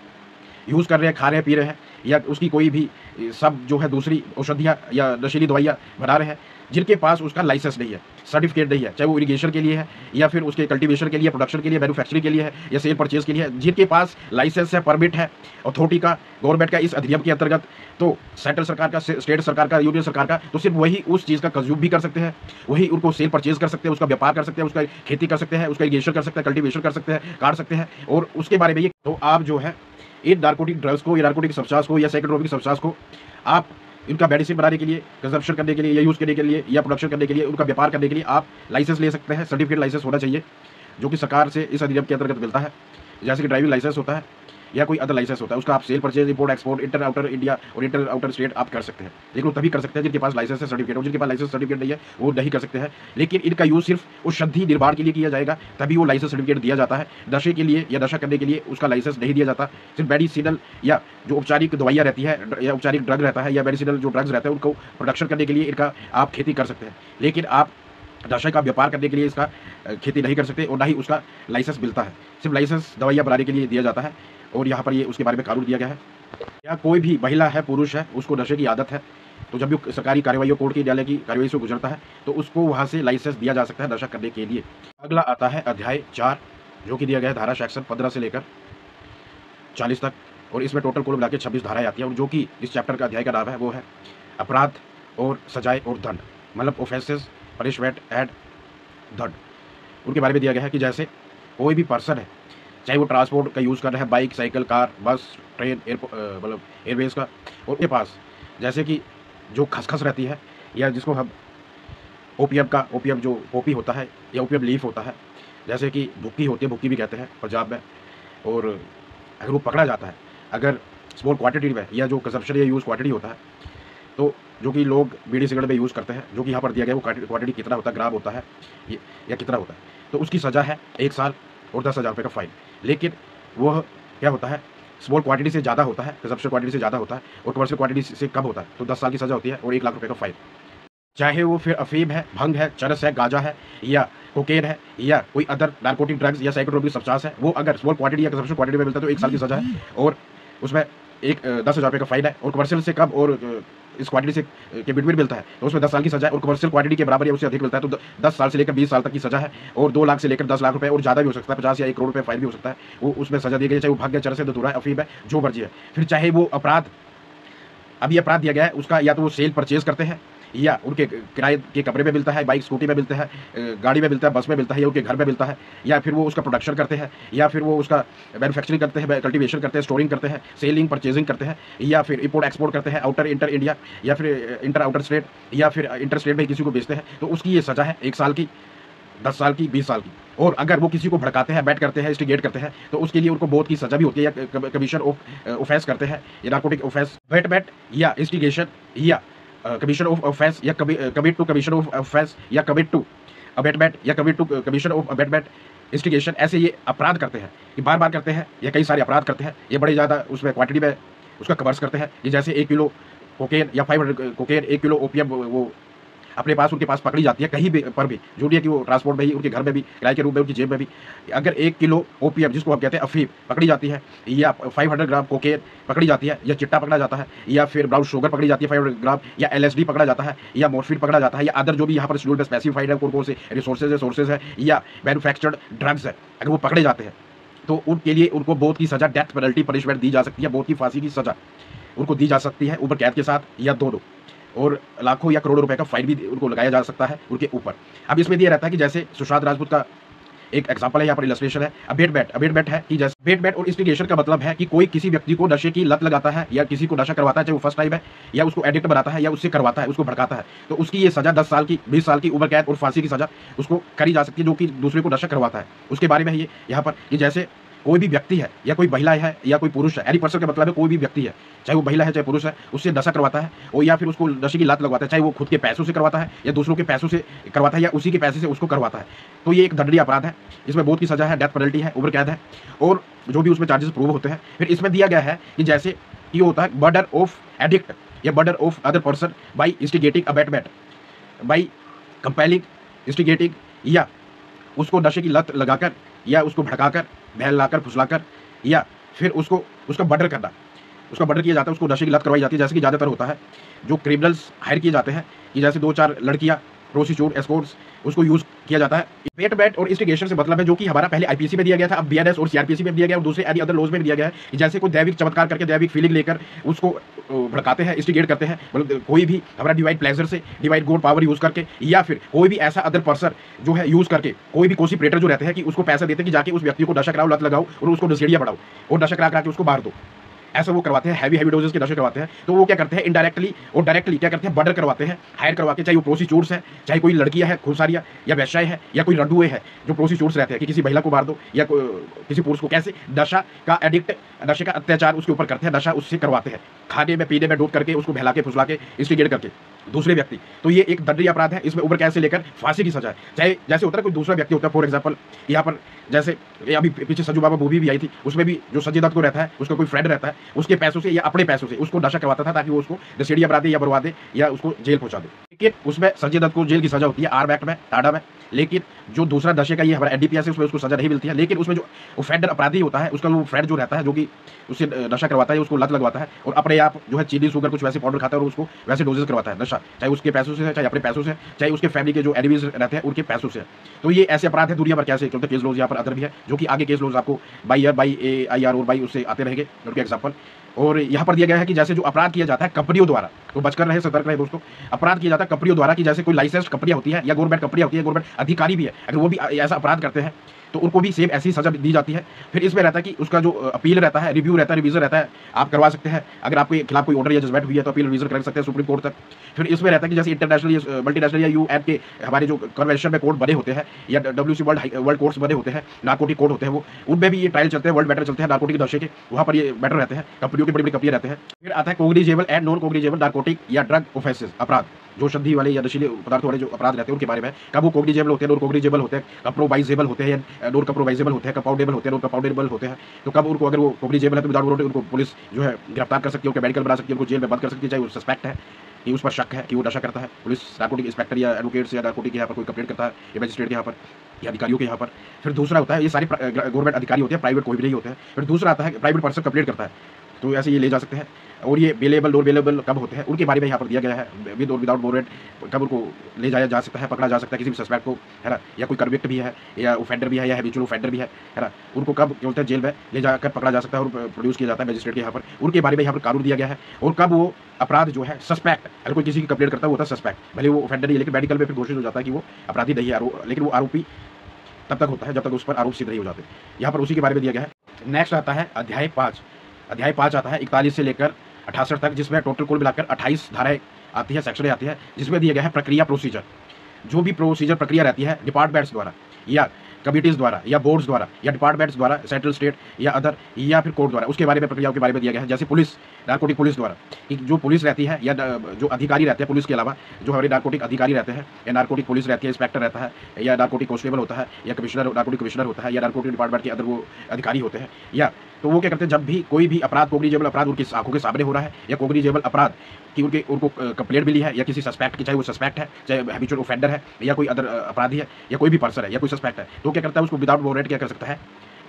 Speaker 1: यूज़ कर रहे हैं, खा रहे हैं, पी रहे हैं, या उसकी कोई भी सब जो है दूसरी औषधियाँ या नशीली दवाइयाँ बना रहे हैं, जिनके पास उसका लाइसेंस नहीं है, सर्टिफिकेट नहीं है, चाहे वो इरिगेशन के लिए है या फिर उसके कल्टीवेशन के लिए, प्रोडक्शन के लिए, मैन्युफैक्चरिंग के लिए है या सेल परचेज के लिए है, जिनके पास लाइसेंस है, परमिट है अथॉरिटी का, गवर्नमेंट का, इस अधिनियम के अंतर्गत, तो सेंट्रल सरकार का, स्टेट सरकार का, यूनियन सरकार का, तो सिर्फ वही उस चीज़ का कंज्यूम भी कर सकते हैं, वही उनको सेल परचेज कर सकते हैं, उसका व्यापार कर सकते हैं, उसका खेती कर सकते हैं, उसका इरिगेशन कर सकते हैं, कल्टीवेशन कर सकते हैं, काट सकते हैं। और उसके बारे में ये तो आप जो है इन नारकोटिक ड्रग्स को या नारकोटिक सब्सटेंस को या साइकोट्रोपिक सब्सटेंस को आप इनका मेडिसिन बनाने के लिए, कंजप्शन करने के लिए या यूज़ करने के लिए या प्रोडक्शन करने के लिए, उनका व्यापार करने के लिए आप लाइसेंस ले सकते हैं। सर्टिफिकेट लाइसेंस होना चाहिए, जो कि सरकार से इस अधिनियम के अंतर्गत मिलता है, जैसे कि ड्राइविंग लाइसेंस होता है या कोई अदर लाइसेंस होता है। उसका आप cell purchase, import export, inter outer India और इंटर आउटर स्टेट आप कर सकते हैं। लेकिन वो तभी कर सकते हैं जिनके पास लाइसेंस है, सर्टिफिकेट, और जिनके पास लाइसेंस सर्टिफिकेट नहीं है वो नहीं कर सकते हैं। लेकिन इनका यूज़ सिर्फ औषधि निर्माण के लिए किया जाएगा, तभी वो लाइसेंस सर्टिफिकेट दिया जाता है। नशे के लिए या नशा करने के लिए उसका लाइसेंस नहीं दिया जाता। सिर्फ मेडिसिनल या जो औपचारिक दवाइयाँ रहती है या औपचारिक ड्रग रहता है या मेडिसिनल जो ड्रग्स रहते हैं उनको प्रोडक्शन करने के लिए इनका आप खेती कर सकते हैं। लेकिन आप नशे का व्यापार करने के लिए इसका खेती नहीं कर सकते और ना ही उसका लाइसेंस मिलता है। सिर्फ लाइसेंस दवाइयाँ बनाने के लिए दिया जाता है और यहाँ पर ये उसके बारे में कानून दिया गया है। या कोई भी महिला है, पुरुष है, उसको नशे की आदत है, तो जब भी सरकारी कार्रवाई, कोर्ट की, न्यायालय की कार्रवाई से गुजरता है तो उसको वहाँ से लाइसेंस दिया जा सकता है नशा करने के लिए। अगला आता है अध्याय 4, जो कि दिया गया है धारा सेक्शन 15 से लेकर 40 तक, और इसमें टोटल कुल मिला के 26 धाराएं आती हैं। और जो कि इस चैप्टर का अध्याय का नाम है वो है अपराध और सजाएं और दंड, मतलब ऑफेंसेस, पनिशमेंट एंड दंड। उनके बारे में दिया गया है कि जैसे कोई भी पर्सन है, चाहे वो ट्रांसपोर्ट का यूज़ कर रहा है, बाइक, साइकिल, कार, बस, ट्रेन, मतलब एयरवेज का, और उनके पास जैसे कि जो खसखस रहती है या जिसको हम ओपियम जो पोपी होता है या ओपियम लीफ होता है, जैसे कि भुक्की होती है, भुक्की भी कहते हैं पंजाब में, और अगर वो पकड़ा जाता है, अगर स्मॉल क्वांटिटी में या जो कंजप्शन या यूज़ क्वांटिटी होता है, तो जो कि लोग बीड़ी सिगरेट में यूज़ करते हैं, जो कि यहाँ पर दिया गया वो क्वांटिटी कितना होता है, ग्राम होता है या कितना होता है, तो उसकी सज़ा है 1 साल और 10,000 रुपये का फाइन। लेकिन वह क्या होता है, स्मॉल क्वांटिटी से ज़्यादा होता है, कंजप्शन क्वांटिटी से ज़्यादा होता है और कमर्शियल क्वांटिटी से कम होता है, तो 10 साल की सज़ा होती है और 1 लाख रुपये का फाइन। चाहे वो फिर अफीम है, भंग है, चरस है, गांजा है या कोकेन है या कोई अदर नारकोटिक ड्रग्स या साइकोट्रोपिक सब्सटेंस है, वो अगर स्मॉल क्वांटिटी या कंजप्शन क्वांटिटी में मिलता है तो 1 साल की सज़ा है और उसमें 10,000 रुपये का फाइन है। और कमर्शियल से कम और इस क्वांटिटी से के बिटवीन मिलता है तो उसमें 10 साल की सज़ा है, और कमर्शियल क्वांटिटी के बराबर या उससे अधिक मिलता है तो 10 साल से लेकर 20 साल तक की सज़ा है, और 2 लाख से लेकर 10 लाख रुपए और ज़्यादा भी हो सकता है, 50 या 1 करोड़ रुपए फाइन भी हो सकता है, वो उसमें सज़ा दी गई, चाहे वो भाग्य, चरस है, धतूरा है, अफीम है, जो मर्जी है। फिर चाहे वो अपराध, अभी अपराध दिया गया है उसका, या तो वो सेल परचेज करते हैं या उनके किराए के कमरे में मिलता है, बाइक स्कूटी में मिलता है, गाड़ी में मिलता है, बस में मिलता है, या उनके घर में मिलता है, या फिर वो उसका प्रोडक्शन करते हैं, या फिर वो उसका मैन्युफैक्चरिंग करते हैं, कल्टीवेशन करते हैं, स्टोरिंग करते हैं, सेलिंग परचेजिंग करते हैं, या फिर इंपोर्ट एक्सपोर्ट करते हैं, आउटर इंटर इंडिया या फिर इंटर आउटर स्टेट या फिर इंटर स्टेट में किसी को बेचते हैं, तो उसकी ये सज़ा है 1 साल की, 10 साल की, 20 साल की। और अगर वो किसी को भड़काते हैं, बैट करते हैं, इंस्टिगेट करते हैं, तो उसके लिए उनको मौत की सज़ा भी होती है, या कमीशन ऑफ ऑफेंस करते हैं, या नारकोटिक ऑफेंस, बैट या इंस्टिगेशन या कमीशन ऑफ ऑफेंस या commit to commission of offence या कमिट टू अबेटमेंट या commit to commission of abetment, instigation, ऐसे ये अपराध करते हैं, ये बार-बार करते हैं, या कई सारे अपराध करते हैं, ये बड़ी ज़्यादा उसमें क्वांटिटी में उसका कवर्स करते हैं। ये जैसे 1 किलो कोकेन या 500 कोकेन, 1 किलो ओपियम वो अपने पास, उनके पास पकड़ी जाती है कहीं भी पर भी, जो नहीं है कि वो ट्रांसपोर्ट में ही, उनके घर में भी, किराए के रूप में, उनकी जेब में भी। अगर 1 किलो ओपियम, जिसको हम कहते हैं अफीम, पकड़ी जाती है, या 500 ग्राम कोकेन पकड़ी जाती है, या चिट्टा पकड़ा जाता है, या फिर ब्राउन शुगर पकड़ी जाती है 500 ग्राम, या LSD पकड़ा जाता है, या मॉर्फिन पकड़ा जाता है, या अदर जो भी यहाँ पर शेड्यूल में स्पेसिफाइड है, कौन से सोर्सेज है या मैन्युफैक्चर्ड ड्रग्स है, अगर वो पकड़े जाते हैं तो उनके लिए उनको मौत की सज़ा, डेथ पेनल्टी, पनिशमेंट दी जा सकती है, मौत की फांसी की सज़ा उनको दी जा सकती है, उम्र कैद के साथ या दोनों, और लाखों या करोड़ों रुपए का फाइन भी उनको लगाया जा सकता है उनके ऊपर। अब इसमें दिया रहता है कि जैसे सुशांत राजपूत का एक एग्जांपल है, यहाँ पर इलस्ट्रेशन है, अबेटमेंट है कि जैसे अबेटमेंट और इंस्टिगेशन का मतलब है कि कोई किसी व्यक्ति को नशे की लत लगाता है या किसी को नशा करवाता है, चाहे वो फर्स्ट टाइम है, या उसको एडिक्ट बनाता है, या उससे करवाता है, उसको भड़काता है, तो उसकी ये सज़ा 10 साल की, 20 साल की उम्र कैद और फांसी की सज़ा उसको करी जा सकती है, जो कि दूसरे को नशा करवाता है। उसके बारे में ये यहाँ पर कि जैसे कोई भी व्यक्ति है या कोई महिला है या कोई पुरुष है, एनी पर्सन का मतलब है कोई भी व्यक्ति है, चाहे वो महिला है चाहे पुरुष है, उससे नशा करवाता है और या फिर उसको नशे की लत लगवाता है, चाहे वो खुद के पैसों से करवाता है या दूसरों के पैसों से करवाता है या उसी के पैसे से उसको करवाता है, तो ये एक दंडनीय अपराध है। इसमें मौत की सज़ा है, डेथ पेनल्टी है, उम्र कैद है, और जो भी उसमें चार्जेस प्रूव होते हैं। फिर इसमें दिया गया है कि जैसे ये होता है मर्डर ऑफ एडिक्ट, या murder of other person by instigating abetment, by compelling, instigating, या उसको नशे की लत लगाकर या उसको भड़काकर, बहलाकर, फुसलाकर, या फिर उसका मर्डर करना, उसका मर्डर किया जाता है, उसको नशे की लत करवाई जाती है। जैसे कि ज़्यादातर होता है जो क्रिमिनल्स हायर किए जाते हैं कि जैसे 2-4 लड़कियां, प्रोस्टिट्यूट, एस्कॉर्ट्स, उसको यूज़ किया जाता है। अबेटमेंट और इंस्टिगेशन से मतलब है जो कि हमारा पहले आईपीसी में दिया गया था, अब बीएनएस और सीआरपीसी में दिया गया और दूसरे एनी अदर लॉज में भी दिया गया है कि जैसे कोई दैविक चमत्कार करके, दैविक फीलिंग लेकर उसको भड़काते हैं, इंस्टिगेट करते हैं, मतलब कोई भी हमारा डिवाइन प्लेजर से, डिवाइन गॉड पावर यूज़ करके, या फिर कोई भी ऐसा अदर पर्सन जो है यूज़ करके, कोई भी कोसी प्रेटर जो रहते हैं कि उसको पैसा देते हैं कि जाके उस व्यक्ति को नशा कराओ, लत लगाओ और उसको नशेड़ियाँ बढ़ाओ और नशा करा के उसको मार दो। ऐसा वो करवाते हैं, हैवी डोजेस के नशे करवाते हैं। तो वो क्या करते हैं, इनडायरेक्टली और डायरेक्टली क्या करते हैं, मर्डर करवाते हैं, हायर करवा के, चाहे वो प्रोस्टिट्यूट्स है, चाहे कोई लड़कियां है, खुलसारियां या वैश्याएं हैं, या कोई रंडुए हैं जो प्रोस्टिट्यूट्स रहते हैं कि किसी महिला को मार दो या किसी पुरुष को, कैसे नशा का एडिक्ट, नशे का अत्याचार उसके ऊपर करते हैं, नशा उससे करवाते हैं, खाने में पीने में डूब करके, उसको बहला के फुसला के, इंस्टिगेट करके दूसरे व्यक्ति। तो ये एक दंडनीय अपराध है, इसमें उम्र कैद से लेकर फांसी की सजा है। चाहे जैसे होता है कोई दूसरा व्यक्ति होता है, फॉर एग्जाम्पल यहाँ पर जैसे अभी पीछे संजू बाबा मूवी भी आई थी, उसमें भी जो संजय दत्त को रहता है, उसका कोई फ्रेंड रहता है, उसके पैसों से या अपने पैसों से उसको नशा करवाता था ताकि वो उसको नशेड़ियां बना दे या बरवा दे या उसको जेल पहुंचा दे। लेकिन उसमें संजय दत्त को जेल की सजा होती है आर्म एक्ट में, टाडा में। लेकिन जो दूसरा नशे का ये हमारा एनडीपीएस है, उसमें उसको सजा नहीं मिलती है। लेकिन उसमें जो ऑफेंडर अपराधी होता है, उसका वो फ्रेंड जो रहता है, जो कि उससे नशा करवाता है, उसको लत लगवाता है और अपने आप जो है चीनी शुगर कुछ वैसे पाउडर खाता है और उसको वैसे डोजेस करवाता है नशा, चाहे उसके पैसों से, चाहे अपने पैसों से, चाहे उसके फैमिली के जो एनिमीज रहते हैं उनके पैसों से। तो ये ऐसे अपराध है दुनिया भर कैसे चलते केस लॉज, यहाँ पर अदर भी है जो कि आगे केस लॉज आपको बाई AIR और बाई उससे आते रहेंगे उनके एग्जाम्पल। और यहाँ पर दिया गया है कि जैसे जो अपराध किया जाता है कंपनियों द्वारा, तो बचकर रहे, सतर्क रहे दोस्तों। अपराध किया जाता है कंपनियों द्वारा कि जैसे कोई लाइसेंस कंपनियां होती है या गवर्नमेंट कंपनियां होती है, गवर्नमेंट अधिकारी भी है, अगर वो भी ऐसा अपराध करते हैं तो उनको भी सेम ऐसी सजा दी जाती है। फिर इसमें रहता है कि उसका जो अपील रहता है, रिव्यू रहता है, रिवीजन रहता है, आप करवा सकते हैं। अगर आपके खिलाफ कोई ऑर्डर या जजमेंट हुई है तो अपील रिवीजन कर सकते हैं सुप्रीम कोर्ट तक। फिर इसमें रहता है कि जैसे इंटरनेशनल या मल्टीनेशनल या UN के हमारे जो कन्वेंशन में कोर्ट बने होते हैं या WC वर्ल्ड कोर्ट्स बने होते हैं, नार्कोटिक कोर्ट होते हैं, वो उनमें भी ये ट्रायल चलते हैं, वर्ल्ड मैटर चलते हैं नार्कोटिक नशे के, वहाँ पर ये मैटर रहते हैं, कंपनियों की बड़ी बड़ी कंपनियां रहते हैं। फिर आता है cognisable and non cognisable narcotic या ड्रग ऑफेंसेस, अपराध जो संधि वाले या नशीले पदार्थों वाले जो अपराध रहते हैं उनके बारे में, कब वो कोग्निजेबल होते हैं, नॉन कोग्निजेबल होते हैं, कंप्रोमाइजेबल होते हैं या नॉन कंप्रोमाइजेबल होते हैं, कंपाउंडेबल होते हैं, नॉन कंपाउंडेबल होते हैं। तो कब उनको, अगर वो कोग्निजेबल है तो विदाउट वारंट उनको पुलिस जो है गिरफ्तार कर सकती है, उनका मेडिकल बना सकती है, उनको जेल में बंद कर सकती है, चाहे वो सस्पेक्ट है कि उस पर शक है कि वो नशा करता है। पुलिस नार्कोटिक इंस्पेक्टर या एडवोकेट या नार्कोटिक यहाँ पर कोई कंप्लेंट करता है या मजिस्ट्रेट के यहाँ पर या अधिकारियों के यहाँ पर। फिर दूसरा होता है, ये सारे गवर्नमेंट अधिकारी होते हैं, प्राइवेट कोई भी नहीं होते हैं। फिर दूसरा आता है प्राइवेट पर्सन कंप्लेंट करता है, तो ऐसे ये ले जा सकते हैं। और ये बेलेबल नॉन बेलेबल कब होते हैं उनके बारे में यहाँ पर दिया गया है, विद और विदाउट वारंट कब उनको ले जाया जा सकता है, पकड़ा जा सकता है किसी भी सस्पेक्ट को, है ना, या कोई कन्विक्ट भी है या ऑफेंडर भी है या हैबिचुअल ऑफेंडर भी है ना, उनको कब बोलते हैं जेल में ले जाकर पकड़ा जा सकता है और प्रोड्यूस किया जाता है मजिस्ट्रेट के यहाँ पर। उनके बारे में यहाँ पर कानून दिया गया है। और कब वो अपराध जो है सस्पेक्ट, अगर कोई किसी की कंप्लेंट करता है वो होता है सस्पेक्ट, भले वो ऑफेंडर नहीं, लेकिन मेडिकल में फिर घोषित हो जाता है कि वो अपराधी नहीं है, लेकिन वो आरोपी तब तक होता है जब तक उस पर आरोप सिद्ध नहीं हो जाते। यहाँ पर उसी के बारे में दिया गया है। नेक्स्ट आता है अध्याय 5। अध्याय 5 आता है 41 से लेकर 68 तक, जिसमें टोटल कुल मिलाकर 28 धाराएं आती है, सेक्शन आती है, जिसमें दिया गया है प्रक्रिया, प्रोसीजर। जो भी प्रोसीजर प्रक्रिया रहती है डिपार्टमेंट्स द्वारा या कमिटीज़ द्वारा या बोर्ड्स द्वारा या डिपार्टमेंट्स द्वारा, सेंट्रल, स्टेट या अदर, या फिर कोर्ट द्वारा, उसके बारे में, प्रक्रियाओं के बारे में दिया गया है। जैसे पुलिस, नार्कोटिक पुलिस द्वारा, कि जो पुलिस रहती है या जो अधिकारी रहते हैं पुलिस के अलावा, जो हमारे नार्कोटिक अधिकारी रहते हैं या नार्कोटिक पुलिस रहती है, इंस्पेक्टर रहता है या नार्कोटिक कांस्टेबल होता है या कमिश्नर, नार्कोटिक कमिश्नर होता है या नार्कोटिक डिपार्टमेंट के अंदर वो अधिकारी होते हैं, या तो वो क्या करते हैं, जब भी कोई भी अपराध, कोग्निजेबल अपराध उनकी आंखों के सामने हो रहा है या कोग्निजेबल अपराध कि उनको कंप्लेंट मिली है या किसी सस्पेक्ट की, चाहे वो सस्पेक्ट है, चाहे हैबिचुअल ऑफेंडर है या कोई अदर अपराधी है या कोई भी पर्सन है या कोई सस्पेक्ट है, तो क्या करता है, उसको विदाउट वारंट क्या कर सकता है,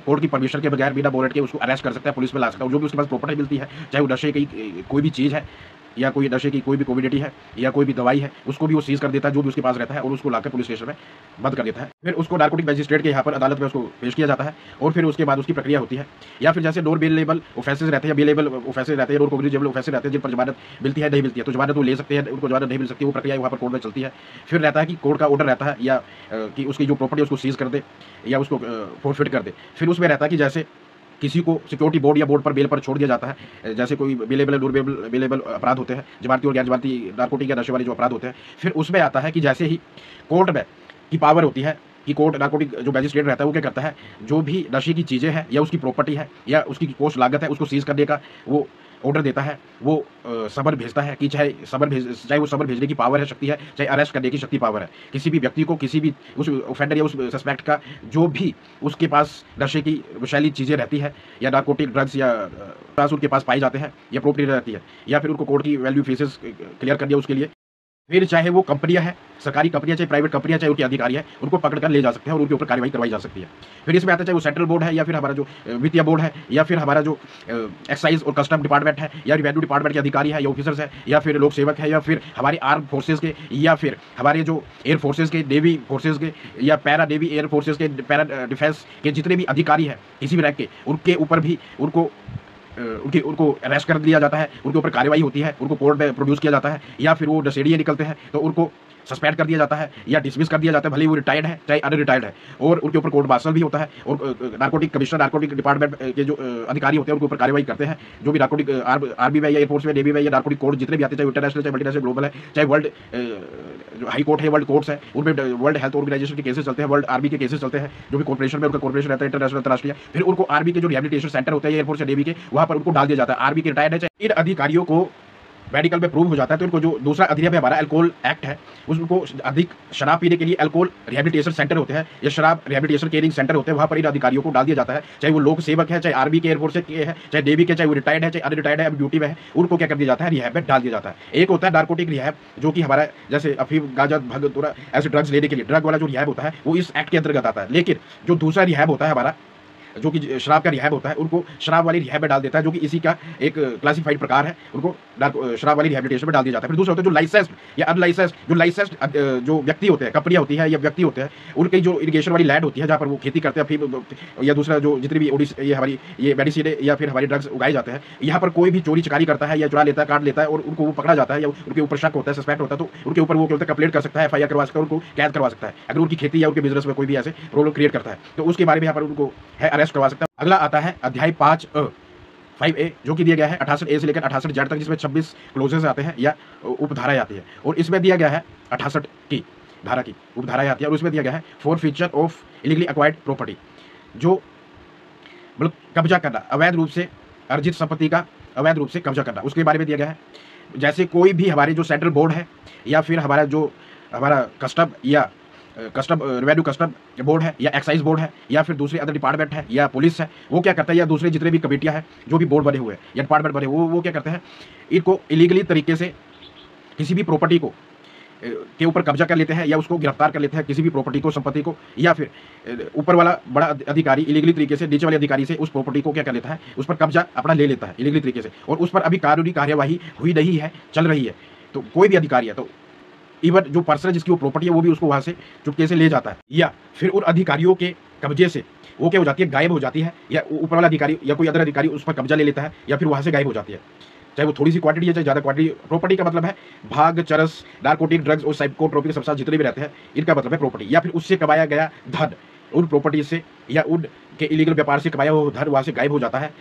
Speaker 1: कोर्ट की परमिशन के बगैर, बिना वारंट के उसको अरेस्ट कर सकता है, पुलिस में ला सकता है। जो भी उसके पास प्रॉपर्टी मिलती है, चाहे वो नशे की कोई भी चीज़ है या कोई नशे की कोई भी कमोडिटी है या कोई भी दवाई है, उसको भी वो सीज कर देता है जो भी उसके पास रहता है और उसको लाकर पुलिस स्टेशन में बंद कर देता है। फिर उसको नार्कोटिक मजिस्ट्रेट के यहाँ पर अदालत में उसको पेश किया जाता है और फिर उसके बाद उसकी प्रक्रिया होती है। या फिर जैसे नॉन बेलेबल ऑफेंसेस रहते हैं, बेलेबल ऑफेंसेस रहते हैं, नॉन कोग्निजेबल ऑफेंसेस रहते हैं, जिन पर जमानत मिलती है, नहीं मिलती है, तो जमानत वो ले सकते हैं, उनको जमानत नहीं मिल सकती, वो प्रक्रिया वहाँ पर कोर्ट में चलती है। फिर रहता है कि कोर्ट का ऑर्डर रहता है या कि उसकी जो प्रॉपर्टी उसको सीज कर दे या उसको फोरफिट कर दे। फिर उसमें रहता है कि जैसे किसी को सिक्योरिटी बोर्ड या बोर्ड पर बेल पर छोड़ दिया जाता है, जैसे कोई बेलेबल बेलेबल अपराध होते हैं, जमानती और गैर जमानती नार्कोटिक या नशे वाले जो अपराध होते हैं। फिर उसमें आता है कि जैसे ही कोर्ट में की पावर होती है कि कोर्ट, नार्कोटिक जो मजिस्ट्रेट रहता है वो क्या करता है, जो भी नशे की चीज़ें हैं या उसकी प्रॉपर्टी है या उसकी कोस्ट लागत है, उसको सीज करने का वो ऑर्डर देता है वो समन भेजता है कि चाहे वो समन भेजने की पावर है, शक्ति है, चाहे अरेस्ट करने की शक्ति पावर है। किसी भी व्यक्ति को, किसी भी उस ऑफेंडर या उस सस्पेक्ट का जो भी उसके पास नशे की विषैली चीज़ें रहती है या नारकोटिक ड्रग्स या उनके पास पाए जाते हैं या प्रॉपर्टी रहती है या फिर उनको कोर्ट की वैल्यू फीसेस क्लियर कर दिया उसके लिए, फिर चाहे वो कंपनियां हैं, सरकारी कंपनियां, चाहे प्राइवेट कंपनियां, चाहे उनके अधिकारी हैं, उनको पकड़ कर ले जा सकते हैं और उनके ऊपर कार्रवाई करवाई जा सकती है। फिर इसमें आता है चाहे वो सेंट्रल बोर्ड है या फिर हमारा जो वित्तीय बोर्ड है या फिर हमारा जो एक्साइज और कस्टम डिपार्टमेंट है या रेवेन्यू डिपार्टमेंट के अधिकारी है या ऑफिसर्स है या फिर लोक सेवक है या फिर हमारे आर्म फोर्सेज के या फिर हमारे जो एयर फोर्सेज के, नेवी फोर्सेज के या पैरा नेवी एयर फोर्सेज के, पैरा डिफेंस के जितने भी अधिकारी हैं किसी भी रैंक के, उनके ऊपर भी उनको अरेस्ट कर लिया जाता है, उनके ऊपर कार्रवाई होती है, उनको कोर्ट में प्रोड्यूस किया जाता है या फिर वो नशेड़िए निकलते हैं तो उनको सस्पेंड कर दिया जाता है या डिसमिस कर दिया जाता है, भले ही वो रिटायर्ड है चाहे अनरिटायर्ड है, और उनके ऊपर कोर्ट मार्शल भी होता है और नारकोटिक कमिश्नर, नारकोटिक डिपार्टमेंट के जो अधिकारी होते हैं उनके ऊपर कार्रवाई करते हैं। जो भी नारकोटिक आर्मी में या एयरफोर्स में, नेवी में या नारकोटिक कोर्ट जितने भी आते हैं, चाहे इंटरनेशनल, चाहे मल्टीनेशनल, ग्लोबल है, चाहे वर्ल्ड जो हाई कोर्ट है, वर्ल्ड कोर्ट्स है, उनमें वर्ल्ड हेल्थ ऑर्गेनाइजेशन के केसेस चलते हैं, वर्ल्ड आर्मी के केसेस चलते हैं, जो भी कॉर्पोरेशन में उनका कॉर्पोरेशन रहता है इंटरनेशनल, अंतर्राष्ट्रीय, फिर उनको आर्मी के जो रिहेबिलिटेशन सेंटर होते हैं एयरफोर्स या नेवी के, वहां पर उनको डाल दिया जाता है। आर्मी के रिटायर्ड है, चाहे इन अधिकारियों को मेडिकल में प्रूव हो जाता है तो इनको जो दूसरा अधिनियम है हमारा अल्कोहल एक्ट है, उसको अधिक शराब पीने के लिए अल्कोहल रिहेबिलिटेशन सेंटर होते हैं या शराब रिहेबिलिटेशन केयरिंग सेंटर होते हैं, वहां पर इन अधिकारियों को डाल दिया जाता है। चाहे वो लोक सेवक है, चाहे आर्मी के, एयरफोर्स के है, चाहे नेवी के, चाहे वो रिटायर्ड है, चाहे अनरिटायर्ड है, ड्यूटी में है, उनको क्या कर दिया जाता है, रिहैब में डाल दिया जाता है। एक होता है नारकोटिक रिहैब, जो कि हमारा जैसे अफीम, गांजा, भंग, तुरा ऐसे ड्रग्स लेने के लिए ड्रग वाला जो रिहैब होता है वो इस एक्ट के अंतर्गत आता है। लेकिन जो दूसरा रिहैब होता है हमारा, जो कि शराब का रिहैब होता है, उनको शराब वाली रिहैब में डाल देता है, जो कि इसी का एक क्लासिफाइड प्रकार है, उनको शराब वाली रिहेबिलिटेशन में डाल दिया जाता है। फिर दूसरा होता है जो लाइसेंस्ड या अनलाइसेंस्ड, जो लाइसेंस्ड जो व्यक्ति होते हैं, कंपनियां होती है या व्यक्ति होते हैं, उनकी जो इरिगेशन वाली लैंड होती है जहाँ पर वो खेती करते हैं, फिर या दूसरा जो जितनी भी ये हमारी ये मेडिसिन या फिर हमारी ड्रग्स उगाए जाते हैं, यहाँ पर कोई भी चोरी चकारी करता है या चुरा लेता है, काट लेता है और उनको वो पकड़ा जाता है या उनके ऊपर शक होता है, सस्पेक्ट होता है, तो उनके ऊपर वो क्या होता है, कंप्लेंट कर सकता है, FIR करवा सकता है, उनको कैद करवा सकता है। अगर उनकी खेती या उनके बिजनेस में कोई भी ऐसे प्रॉब्लम क्रिएट करता है तो उसके बारे में यहाँ पर उनको है अरेस्ट करवा सकता है। अगला आता है अध्याय 5A, जो कि दिया गया है 68A से लेकर 68Z तक, जिसमें 26 क्लोजेस आते हैं या उपधाराएं आती है, और इसमें दिया गया है 68 की धारा की उपधाराएं आती है, और उसमें दिया गया है for feature of illegally acquired property, जो मतलब कब्जा करना, अवैध रूप से अर्जित संपत्ति का अवैध रूप से कब्जा करना, उसके बारे में दिया गया है। जैसे कोई भी हमारे जो सेंट्रल बोर्ड है या फिर हमारा कस्टम या रेवेन्यू कस्टम बोर्ड है या एक्साइज बोर्ड है या फिर दूसरे अदर डिपार्टमेंट है या पुलिस है, वो क्या करता है, या दूसरे जितने भी कमेटियां हैं, जो भी बोर्ड बने हुए हैं या डिपार्टमेंट बने हुए, वो क्या करते हैं, इनको इलीगली तरीके से किसी भी प्रॉपर्टी को के ऊपर कब्जा कर लेते हैं या उसको गिरफ्तार कर लेते हैं, किसी भी प्रॉपर्टी को, संपत्ति को, या फिर ऊपर वाला बड़ा अधिकारी इलीगली तरीके से नीचे वाले अधिकारी से उस प्रॉपर्टी को क्या कर लेता है, उस पर कब्जा अपना ले लेता है इलीगली तरीके से, और उस पर अभी कानूनी कार्यवाही हुई नहीं है, चल रही है। तो कोई भी अधिकारी है, तो इवन जो पर्सन है जिसकी वो प्रॉपर्टी है, वो भी उसको वहां से चुपके से ले जाता है, या फिर उन अधिकारियों के कब्जे से वो क्या हो जाती है, गायब हो जाती है, या ऊपर वाला अधिकारी या कोई अदर अधिकारी उस पर कब्जा ले लेता है या फिर वहां से गायब हो जाती है। चाहे वो थोड़ी सी क्वांटिटी है चाहे ज़्यादा क्वांटिटी। प्रॉपर्टी का मतलब है भाग, चरस, नारकोटिक ड्रग्स और साइकोट्रोपिक सब्सटेंस जितने भी रहते हैं, इनका मतलब है प्रॉपर्टी, या फिर उससे कमाया गया धन उन प्रॉपर्टी से या उनके इलीगल व्यापार से कमाया हुआ धन वहां से गायब हो जाता है।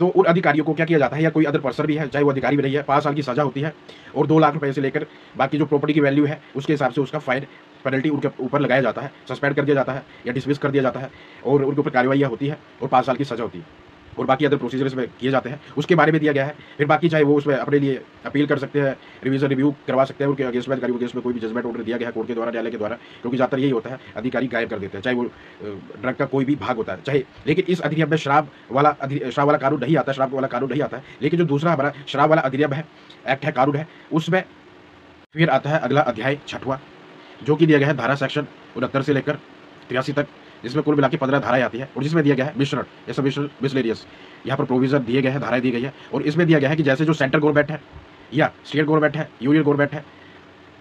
Speaker 1: तो उन अधिकारियों को क्या किया जाता है, या कोई अदर पर्सन भी है, चाहे वो अधिकारी भी नहीं है, 5 साल की सजा होती है और 2 लाख रुपए से लेकर बाकी जो प्रॉपर्टी की वैल्यू है उसके हिसाब से उसका फाइन पेनल्टी उनके ऊपर लगाया जाता है, सस्पेंड कर दिया जाता है या डिसमिस कर दिया जाता है, और उनके ऊपर कार्रवाई होती है और 5 साल की सजा होती है, और बाकी अदर प्रोसीजर इसमें किए जाते हैं, उसके बारे में दिया गया है। फिर बाकी चाहे वो उसमें अपने लिए अपील कर सकते हैं, रिवीजन रिव्यू करवा सकते हैं, उनके अगेंस्ट में अधिकारियों के अगेंस्ट में कोई भी जजमेंट ऑर्डर दिया गया है कोर्ट के द्वारा, न्यायालय के द्वारा, क्योंकि ज़्यादातर यही होता है, अधिकारी गायब कर देते हैं, चाहे वो ड्रग का कोई भी भाग होता है चाहे। लेकिन इस अधिनियम में शराब वाला कानून नहीं आता, शराब वाला कानून नहीं आता है। लेकिन जो दूसरा हमारा शराब वाला अधिनियम है, एक्ट है, कानून है, उसमें फिर आता है अगला अध्याय 6वां, जो कि दिया गया है धारा सेक्शन 69 से लेकर 83 तक, जिसमें कुल मिला के 15 धाराएं आती है, और जिसमें दिया गया है मिश्रण या सबमिश्रण मिसलेनियस, यहाँ पर प्रोविजन दिए गए हैं, धाराएं दी गई है। और इसमें दिया गया है कि जैसे जो सेंट्रल गवर्नमेंट है या स्टेट गवर्नमेंट है, यूनियन गवर्नमेंट है,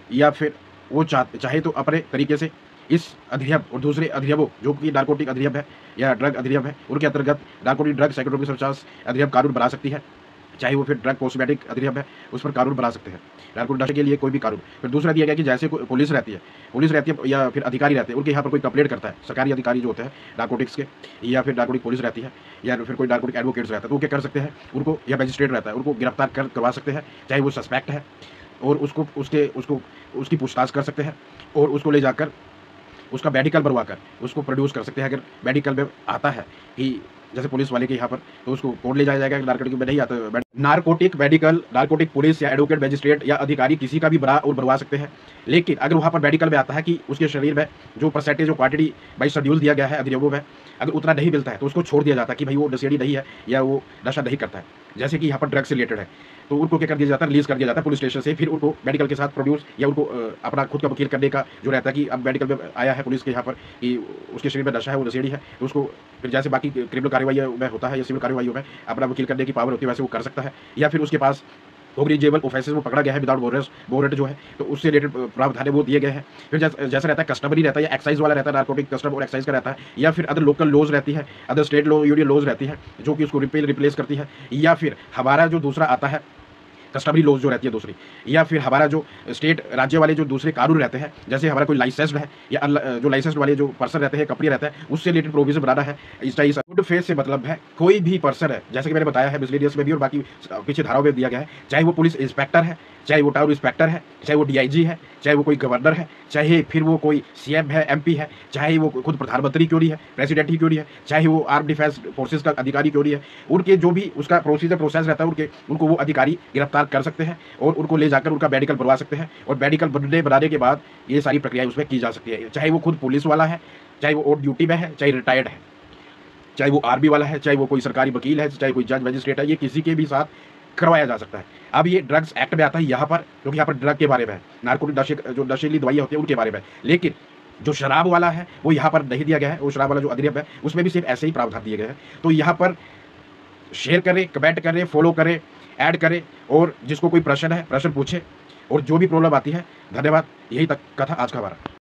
Speaker 1: या फिर वो चाहे तो अपने तरीके से इस अधिनियम और दूसरे अधिनियमों जो कि नारकोटिक अधिनियम है या ड्रग अधिनियम है, उनके अंतर्गत नारकोटिक ड्रग साइकोट्रोपिक सब्सटेंस अधिनियम कानून बना सकती है, चाहे वो फिर ड्रग कॉस्मेटिक अधिनियम है उस पर कानून बना सकते हैं, नारकोटिक नशे के लिए कोई भी कानून। फिर दूसरा दिया गया कि जैसे पुलिस रहती है या फिर अधिकारी रहते हैं, उनके यहाँ पर कोई कंप्लेंट करता है, सरकारी अधिकारी जो होते हैं नारकोटिक्स के, या फिर नारकोटिक पुलिस रहती है, या फिर कोई नारकोटिक एडवोकेट्स रहता है, तो वो क्या कर सकते हैं, उनको, या मजिस्ट्रेट रहता है, उनको गिरफ्तार करवा सकते हैं, चाहे वो सस्पेक्ट है, और उसकी पूछताछ कर सकते हैं और उसको ले जाकर उसका मेडिकल बनवा कर उसको प्रोड्यूस कर सकते हैं। अगर मेडिकल में आता है कि जैसे पुलिस वाले के यहाँ पर, तो उसको कोर्ट ले जाया जाएगा। नारकोटिक में नहीं आता। नारकोटिक मेडिकल, नारकोटिक पुलिस या एडवोकेट, मजिस्ट्रेट या अधिकारी किसी का भी बना और बनवा सकते हैं। लेकिन अगर वहाँ पर मेडिकल में आता है कि उसके शरीर में जो परसेंटेज, जो क्वांटिटी बाई शेड्यूल दिया गया है अधिनियमों में, अगर उतना नहीं मिलता है तो उसको छोड़ दिया जाता है कि भाई वो नशेड़ी नहीं है या वो नशा नहीं करता है। जैसे कि यहाँ पर ड्रग्स से रिलेटेड है, तो उनको क्या कर दिया जाता है, रिलीज कर दिया जाता है पुलिस स्टेशन से। फिर उनको मेडिकल के साथ प्रोड्यूस या उनको अपना खुद का वकील करने का जो रहता है कि अब मेडिकल में आया है पुलिस के यहाँ पर कि उसके शरीर में नशा है, वो नशेड़ी है, तो उसको फिर जैसे बाकी क्रिमिनल कार्रवाई में होता है या सिविल कार्रवाई में अपना वकील करने की पावर होती है, वैसे वो कर सकता है। या फिर उसके पास कोग्निजेबल ऑफेंसेस में पकड़ा गया है विदाउट वारंट जो है, तो उससे रिलेटेड प्रावधान वो दिए गए हैं। फिर जैसा रहता है कस्टमरी रहता है या एक्साइज वाला रहता है, नारकोटिक कस्टम और एक्साइज का रहता है, या फिर अदर लोकल लॉज रहती है, other state law union laws रहती है जो कि उसको रिप्लेस करती है। या फिर हमारा जो दूसरा आता है कस्टमरी लॉज जो रहती है दूसरी, या फिर हमारा जो स्टेट राज्य वाले जो दूसरे कानून रहते हैं, जैसे हमारा कोई लाइसेंस्ड है या जो लाइसेंस्ड वाले जो पर्सन रहते हैं, कंपनी रहता है, उससे रिलेटेड प्रोविजन बनाना है। इस टाइप गुड फेथ से मतलब है कोई भी पर्सन है, जैसे कि मैंने बताया है मिसलेनियस में भी और बाकी पीछे धाराओं में दिया गया है, चाहे वो पुलिस इंस्पेक्टर है, चाहे वो टाउन इंस्पेक्टर है, चाहे वो डीआईजी है, चाहे वो कोई गवर्नर है, चाहे फिर वो कोई सीएम है, एमपी है, चाहे वो खुद प्रधानमंत्री क्यों नहीं है, प्रेसिडेंट ही क्यों नहीं है, चाहे वो आर्म डिफेंस फोर्सेज का अधिकारी क्यों नहीं है, उनके जो भी उसका प्रोसेस रहता है उनको वो अधिकारी गिरफ्तार कर सकते हैं और उनको ले जाकर उनका मेडिकल बनवा सकते हैं। और मेडिकल बनाने के बाद ये सारी प्रक्रियाएं उसमें की जा सकती है, चाहे वो खुद पुलिस वाला है, चाहे वो ऑन ड्यूटी में है, चाहे रिटायर्ड है, चाहे वो आर्मी वाला है, चाहे वो कोई सरकारी वकील है, चाहे कोई जज मजिस्ट्रेट है, ये किसी के भी साथ करवाया जा सकता है। अब ये ड्रग्स एक्ट में आता है यहाँ पर, क्योंकि यहाँ पर ड्रग के बारे में है, नारकोटिक जो नशीली दवाइयाँ होती है उनके बारे में। लेकिन जो शराब वाला है वो यहाँ पर नहीं दिया गया है। वो शराब वाला जो अधिनियम है उसमें भी सिर्फ ऐसे ही प्रावधान दिए गए हैं। तो यहाँ पर शेयर करें, कमेंट करें, फॉलो करें, ऐड करें, और जिसको कोई प्रश्न है प्रश्न पूछे, और जो भी प्रॉब्लम आती है। धन्यवाद। यही तक का था आज का हमारा।